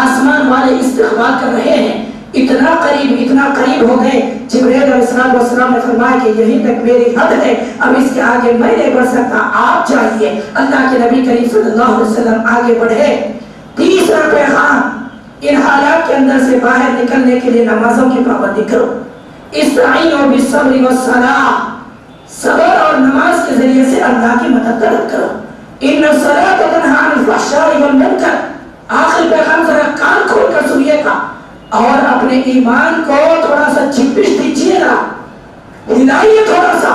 [SPEAKER 3] آسمان والے استقبال کر رہے ہیں، اتنا قریب ہو گئے۔ جبرائیل علیہ السلام نے فرمایا کہ یہیں تک میری حد ہے، اب اس کے آگے میں نہیں بڑھ سکتا، آپ جائیے۔ اللہ کے نبی کریم صلی اللہ علیہ وسلم آگے بڑھے۔ تیسرا پیغام، ان حالات کے اندر سے باہر نکلنے کے لیے نمازوں کی پابندی کرو۔ استعینوا بالصبر والصلاۃ، صبر اور نماز کے ذریعے سے اللہ کی مدد طلب کرو۔ ان الصلاۃ تنہی عن الفحشاء والمنکر، آخر پیغام ذرا کان کھول کر سنیے گا اور اپنے ایمان کو تھوڑا سا چھپش دیجیے گا، ہدایت تھوڑا سا۔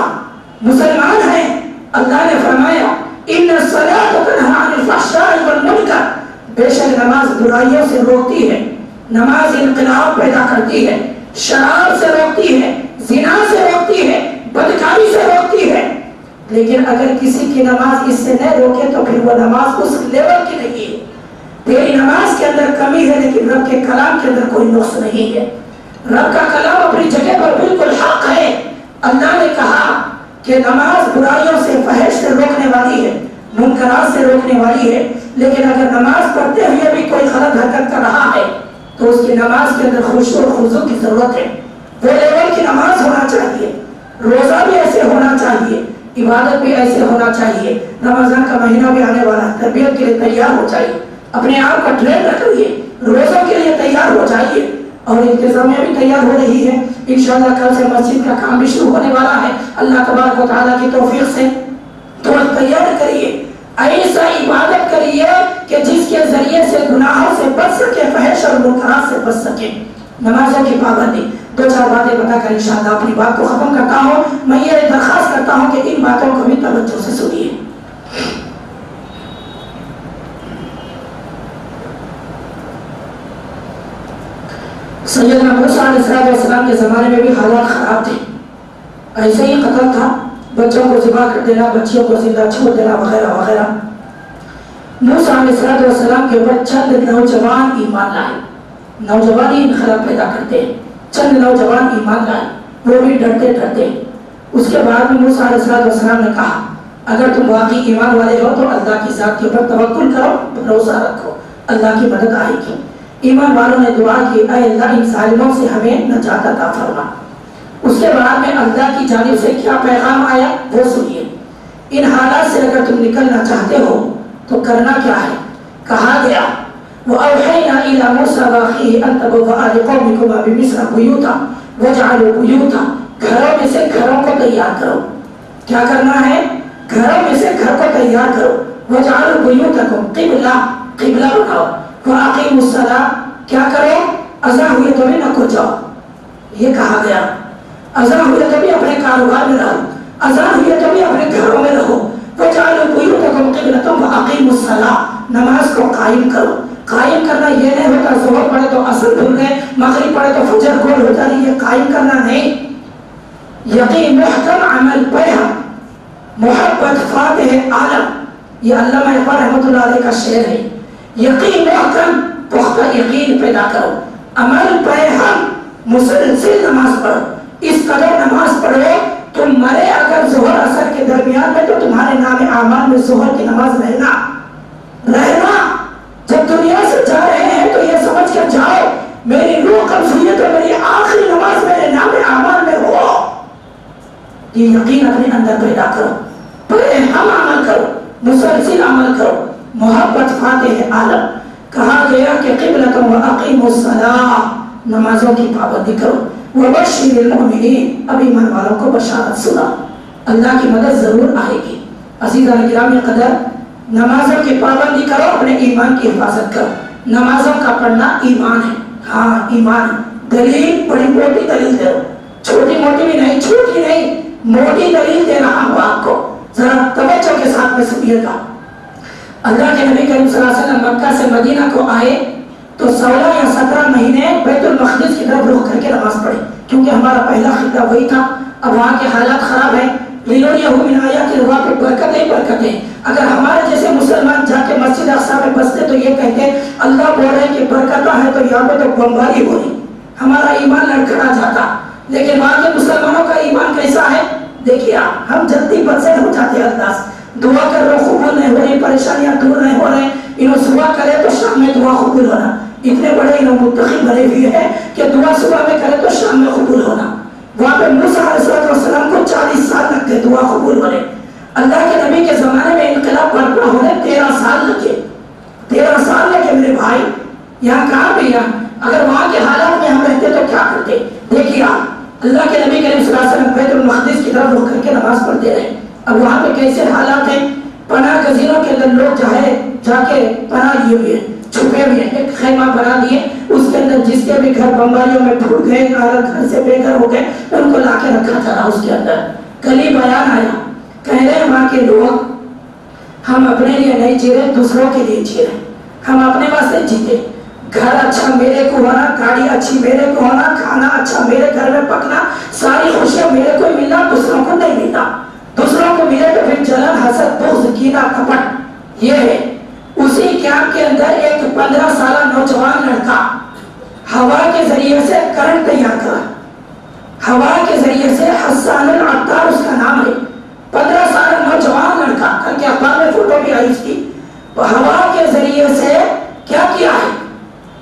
[SPEAKER 3] مسلمان ہیں، اللہ نے فرمایا ان الصلاۃ تنہی عن الفحشاء والمنکر، بے شک نماز برائیوں سے روکتی ہے، نماز انقلاب پیدا کرتی ہے، شراب سے روکتی ہے، زنا سے روکتی ہے، بدکاری سے روکتی ہے۔ لیکن اگر کسی کی نماز اس سے نہ روکے تو پھر وہ نماز اس لیول کی نہیں ہے۔ تیری نماز کے اندر کمی ہے لیکن رب کے کلام کے اندر کوئی نقص نہیں ہے۔ رب کا کلام اپنی جگہ پر بالکل حق ہے۔ اللہ نے کہا کہ نماز برائیوں سے، فحش سے روکنے والی ہے، منکرات سے روکنے والی ہے، لیکن اگر نماز پڑھتے ہوئے بھی کوئی غلط حرکت کر رہا ہے تو اس کی نماز کے اندر خشوع و خضوع کی ضرورت ہے۔ وہ لیول کی نماز ہونا چاہیے، روزہ بھی ایسے ہونا چاہیے، عبادت بھی ایسے ہونا چاہیے۔ رمضان کا مہینہ بھی آنے والا ہے، تربیت کے لیے تیار ہو جائیے، اپنے آپ کا ٹرین رکھیے، روزوں کے لیے تیار ہو جائیے، اور انتظامیہ بھی تیار ہو رہی ہے۔ انشاءاللہ کل سے مسجد کا کام بھی شروع ہونے والا ہے، اللہ تبارک و تعالیٰ کی توفیق سے تھوڑا تیار کریے، ایسا عبادت کریے کہ جس کے ذریعے سے گناہوں سے بچ سکے، فحش اور منکرات سے بچ سکے۔ نمازوں کی پابندی، دو چار باتیں بتا کر انشاءاللہ اپنی بات کو ختم کرتا ہوں۔ میں یہ درخواست کرتا ہوں کہ ان باتوں کو بھی توجہ سے سنیے۔ سیدنا موسیٰ علیہ السلام کے زمانے میں بھی حالات خراب تھے، ایسے ہی قتل تھا، بچوں کو ذبح کر دینا، بچیوں کو زندہ چھوڑ دینا وغیرہ وغیرہ۔ موسیٰ علیہ السلام کے اوپر چند نوجوان ایمان لائے، نوجوان ہی انقلاب پیدا کرتے ہیں، چند نوجوان ایمان لائے، وہ بھی ڈرتے ڈرتے۔ اس کے بعد میں موسیٰ علیہ السلام نے کہا اگر تم واقعی ایمان والے ہو تو اللہ کی ذات کے اوپر توکل کرو، بھروسہ رکھو، اللہ کی مدد آئے گی۔ ایمان والوں نے دعا کی، اے اللہ ان ظالموں سے ہمیں نجات عطا فرما۔ اس کے بعد میں اللہ کی جانب سے کیا پیغام آیا وہ سنیے۔ ان حالات سے اگر تم نکلنا چاہتے ہو تو کرنا کیا ہے؟ کہا گیا وَأَوْحَيْنَا إِلَى مُوسَىٰ وَأَخِيهِ أَن تَبَوَّآ لِقَوْمِكُمَا بِمِصْرَ بُيُوتًا وَاجْعَلُوا بُيُوتًا، گھروں میں سے گھروں کو تیار کرو۔ کیا کرنا ہے؟ گھروں میں سے گھر کو تیار کرو۔ وَاجْعَلُوا بُيُوتَكُمْ قِبْلَةً، قبلہ بناؤ۔ وَأَقِيمُوا الصَّلَاةَ، کیا کرو؟ اذان ہوئے تو بھی نہ کھو جاؤ، یہ کہا گیا۔ اذان ہوئے تو بھی اپنے کاروبار میں رہو، اذان ہوئے تو بھی اپنے گھروں میں رہو۔ وَاجْعَلُوا بُيُوتَكُمْ قِبْلَةً وَأَقِيمُوا الصَّلَاةَ، نماز کو قائم کرو۔ قائم کرنا یہ نہیں ہوتا ظہر پڑھے تو عصر بھول گئے، مغرب پڑھے تو فجر گول ہو جا رہی ہے، قائم کرنا نہیں۔ یقین محکم عمل پیرا، محبت فاتح عالم، یہ علامہ اقبال رحمۃ اللہ علیہ کا شعر ہے۔ یقین محکم، پختہ یقین پیدا کرو، عمل پہ ہم، مسلسل نماز پڑھو، اس قدر نماز پڑھو تم مرے اگر ظہر اثر کے درمیان میں تو تمہارے نام اعمال میں ظہر کی نماز رہنا۔ جب دنیا سے جا رہے ہیں تو یہ سمجھ کر جاؤ میری روح قبض ہوئی ہے تو میری آخری نماز میرے نام اعمال میں ہو، یہ یقین اپنے اندر پیدا کرو، پہلے ہم عمل کرو، مسلسل عمل کرو۔ محبت فاتح عالم، کہا گیا کہ قبلۃ وَأَقِیمُوا الصَّلَاةَ، نمازوں کی پابندی کرو۔ وَبَشِّرِ الْمُؤْمِنِينَ، اب ایمان والوں کو بشارت سنا، اللہ کی مدد ضرور آئے گی۔ عزیزان گرامی قدر، نمازوں کی پابندی کرو، اپنے ایمان کی حفاظت کرو، نمازوں کا پڑھنا ایمان ہے. ہاں ایمان. دلیل بڑی موٹی دلیل دے, چھوٹی موٹی بھی نہیں, چھوٹی نہیں موٹی دلیل دے رہا ہوں آپ کو, ذرا توجہ کے ساتھ میں سنیے گا. اللہ کے نبی کریم صلی اللہ علیہ وسلم مکہ سے مدینہ کو آئے تو 16 یا 17 مہینے بیت المقدس کی طرف رخ کر کے نماز پڑھی, کیونکہ ہمارا پہلا خطہ وہی تھا. اب وہاں کے حالات خراب ہیں. لِنُرِيَهُ مِنْ آيَاتِنَا, وہاں پہ برکتیں. اگر ہمارے جیسے مسلمان جا کے مسجد اقصیٰ میں بستے تو یہ کہتے اللہ بول رہے ہیں کہ برکتہ ہے, تو یہاں پہ تو بمباری ہو رہی, ہمارا ایمان لڑکھڑا جاتا. لیکن وہاں کے مسلمانوں کا ایمان کیسا ہے دیکھیے آپ. ہم جلدی بدزن ہو جاتے ہیں. اللہ دعا کر رہے قبول نہیں ہو رہی, پریشانیاں دور نہیں ہو رہے, انہوں صبح کرے تو شام میں دعا قبول ہونا. اتنے بڑے انہوں متقی بنے ہوئے ہیں کہ دعا صبح میں کرے تو شام میں قبول ہونا. وہاں پہ موسیٰ علیہ السلام کو 40 سال لگتے دعا قبول ہونے. اللہ کے نبی کے زمانے میں انقلاب برپا ہونے 13 سال لگے. 13 سال لگے میرے بھائی. یہاں کہاں پہ یہاں اگر وہاں کے حالات میں ہم رہتے تو کیا کرتے. دیکھیے آپ اللہ کے نبی کریم صلی اللہ علیہ وسلم بیت المقدس کی طرف رخ کر کے نماز پڑھتے رہے. اب وہاں پہ کیسے حالات ہیں, پناہ گزینوں کے اندر لوگ جا کے پناہ لیے ہوئے ہیں, چھپے ہوئے ہیں. ایک خیمہ بنا دیے, اس کے اندر جس کے بھی گھر بمباریوں میں پھوٹ گئے, گھر سے بے گھر ہو گئے, ان کو لا کے رکھا تھا اس کے اندر. کلی بیان آیا, کہہ رہے ہیں وہاں کے لوگ ہم اپنے لیے نہیں جی رہے, دوسروں کے لیے جی رہے. ہم اپنے واسطے جیتے, گھر اچھا میرے کو ہونا, گاڑی اچھی میرے کو ہونا, کھانا اچھا میرے گھر میں پکنا, ساری خوشیاں میرے کو ملنا, دوسروں کو نہیں ملنا. دوسروں کو ملے تو پھر جلن, حسد, بغض, کینہ, کپٹ. یہ ہے اسی کیمپ کے اندر ایک 15 سالہ نوجوان لڑکا ہوا کے ذریعے سے کرنٹ تیار کرا. ہوا کے ذریعے سے حسان العطار اس کا نام ہے. 15 سالہ نوجوان لڑکا, کل کے اخبار میں فوٹو بھی آئی اس کی. ہوا کے ذریعے سے کیا کیا ہے,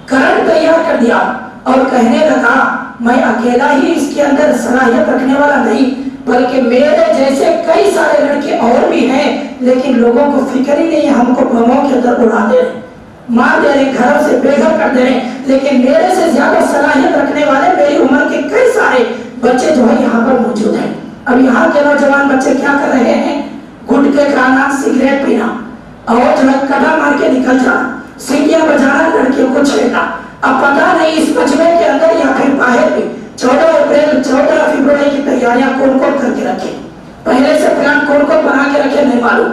[SPEAKER 3] کرنٹ تیار کر دیا اور کہنے لگا میں اکیلا ہی اس کے اندر صلاحیت رکھنے والا نہیں, بلکہ میرے جیسے کئی سارے لڑکے اور بھی ہیں, لیکن لوگوں کو فکر ہی نہیں, ہم کو بموں کے اندر اڑا دے رہے, مار دے رہے, گھروں سے بے گھر کر دے رہے, لیکن میرے سے زیادہ صلاحیت رکھنے والے میری عمر کے کئی سارے بچے جو ہے یہاں پر موجود ہیں. اب یہاں کے نوجوان بچے کیا کر رہے ہیں, گٹکے کھانا, سگریٹ پینا اور جو ہے کٹا مار کے نکل جانا, سیٹیاں بجانا, لڑکیوں کو چھیڑنا. اب پتہ نہیں اس مجمع کے اندر یا پھر باہر بھی 14 اپریل 14 فروری کی تیاریاں کون کون کر کے رکھے, پہلے سے پلان کون کون بنا کے رکھے نہیں معلوم.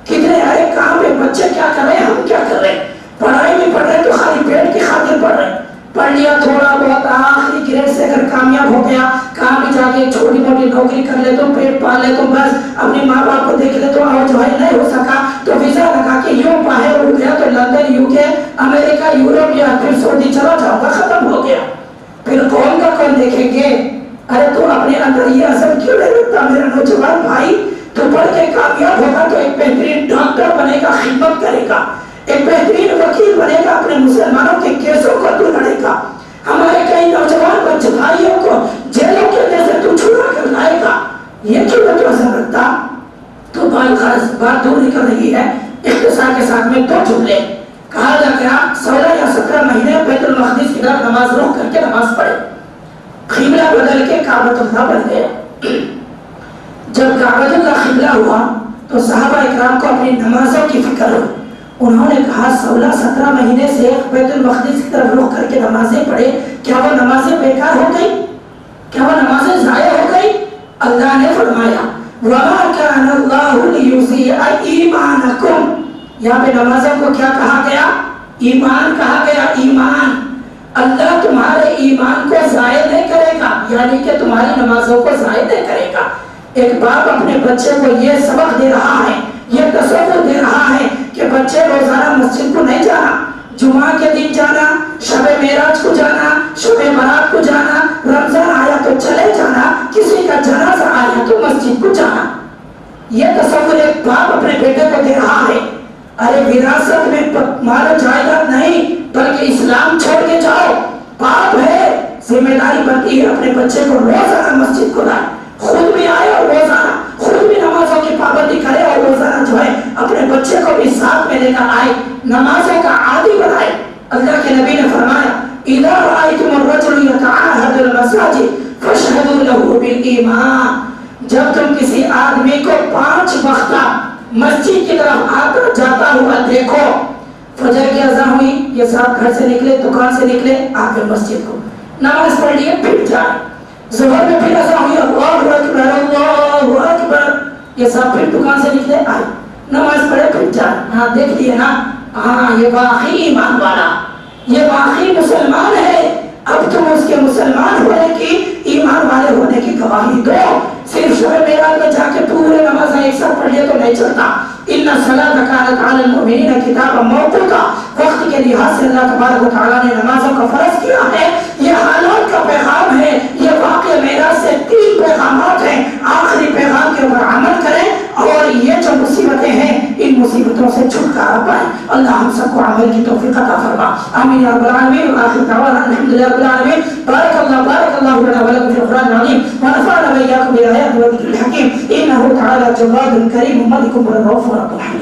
[SPEAKER 3] کتنے آئے کہاں پہ, بچے کیا کر رہے ہیں, ہم کیا کر رہے ہیں. پڑھائی بھی پڑھ رہے تو خالی پیٹ کی خاطر پڑھ رہے, پڑھ لیا تھوڑا بہت, آخری گریڈ سے اگر کامیاب ہو گیا, کہاں بھی جا کے چھوٹی موٹی نوکری کر لے تو, پیٹ پال لے تو, بس اپنے ماں باپ کو دیکھ لے تو, اور جو ہے نہیں ہو سکا تو ویزا لگا کے یوں باہر اڑ گیا تو لندن, یوکے, امریکہ, یورپ یا پھر سعودی چلا جاؤں گا, ختم ہو گیا. پھر کون کا کون دیکھیں گے. ارے تو اپنے اندر یہ اثر کیوں نہیں رکھتا میرا نوجوان بھائی, تو پڑھ کے کامیاب ہوگا تو ایک بہترین ڈاکٹر بنے گا, خدمت کرے گا, ایک بہترین وکیل بنے گا, اپنے مسلمانوں کے کیسوں کو تو لڑے گا. ہمارے کئی نوجوان بچے بھائیوں کو جیلوں کے اندر سے تو چھڑا کر لائے گا, یہ کیوں نہیں تو اثر رکھتا. تو بات دور نکل رہی ہے. اختصار کے ساتھ میں 2 جملے. کہا جا گیا 16 یا 17 مہینے بیت المقدس کی طرف نماز رخ کر کے نماز پڑھے, قبلہ بدل کے کعبۃ اللہ بن گیا. جب کعبۃ اللہ قبلہ ہوا تو صحابہ اکرام کو اپنی نمازوں کی فکر ہوئی. انہوں نے کہا 16-17 مہینے سے بیت المقدس کی طرف رخ کر کے نمازیں پڑھے, کیا وہ نمازیں بیکار ہو گئی, کیا وہ نمازیں ضائع ہو گئی. اللہ نے فرمایا وَمَا كَانَ اللَّهُ لِيُضِيعَ إِيمَانَكُمْ. یہاں پہ نمازوں کو کیا کہا گیا, ایمان کہا گیا. ایمان, اللہ تمہارے ایمان کو ضائع نہیں کرے گا, یعنی کہ تمہاری نمازوں کو ضائع نہیں کرے گا. ایک باپ اپنے بچے کو یہ سبق دے رہا ہے, یہ تصور دے رہا ہے کہ بچے روزانہ مسجد کو نہیں جانا, جمعہ کے دن جانا, شب معراج کو جانا, شب برات کو جانا, رمضان آیا تو چلے جانا, کسی کا جنازہ آیا تو مسجد کو جانا. یہ تصور ایک باپ اپنے بیٹے کو دے رہا ہے. ارے وراثت میں مال و جائیداد نہیں, بلکہ اسلام چھوڑ کے جاؤ. باپ ہے, ذمہ داری بنتی ہے اپنے بچے کو روزانہ مسجد کو لائے, خود بھی آئے اور روزانہ خود بھی نمازوں کی پابندی کرے, اور روزانہ جو ہے اپنے بچے کو بھی ساتھ میں لے کر آئے, نمازوں کا عادی بنائے. اللہ کے نبی نے فرمایا اِذَا رَأَيْتُمُ الرَّجُلَ يَتَعَاهَدُ الْمَسَاجِدَ فَاشْهَدُوا لَهُ بِالْإِيمَانِ. جب تم کسی آدمی کو 5 وقتہ مسجد کی طرف آتا جاتا ہوا دیکھو, فجر کی اذان ہوئی، یہ صاحب گھر سے نکلے، دکان سے نکلے، آ کے مسجد کو نماز پڑھ لیے، پھر جائے۔ ظہر میں پھر اذان ہوئی، اللہ اکبر اللہ اکبر، یہ صاحب پھر دکان سے نکلے، آئے نماز پڑھے، پھر جائے۔ ہاں دیکھ لیے نا، ہاں یہ واقعی ایمان والا، یہ واقعی مسلمان ہے، اب تم اس کے مسلمان ہونے کی، ایمان والے ہونے کی گواہی دو۔ صرف شب معراج میں جا کے پورے نماز ایک ساتھ پڑھ لیا تو نہیں چلتا۔ ان الصلاۃ کانت علی المؤمنین کتابا موقوتا، وقت کے لحاظ سے اللہ تبارک و تعالیٰ نے نمازوں کا فرض کیا ہے۔ یہ حالات کا پیغام ہے، یہ واقعہ معراج سے 3 پیغامات ہیں۔ آخری پیغام کے اوپر عمل کریں اور یہ جو مصیبتیں ہیں ان مصیبتوں سے چھٹکارا پائیں۔ اللہ ہم سب کو عمل کی توفیق عطا فرما، آمین یا رب العالمین۔ وآخر دعوانا الحمدللہ رب العالمین۔ بارک اللہ لنا ولکم فی القرآن العظیم ونفعنا وإياكم بالآیات والذکر الحکیم، انہ تعالی جواد کریم ملک رؤوف رحیم۔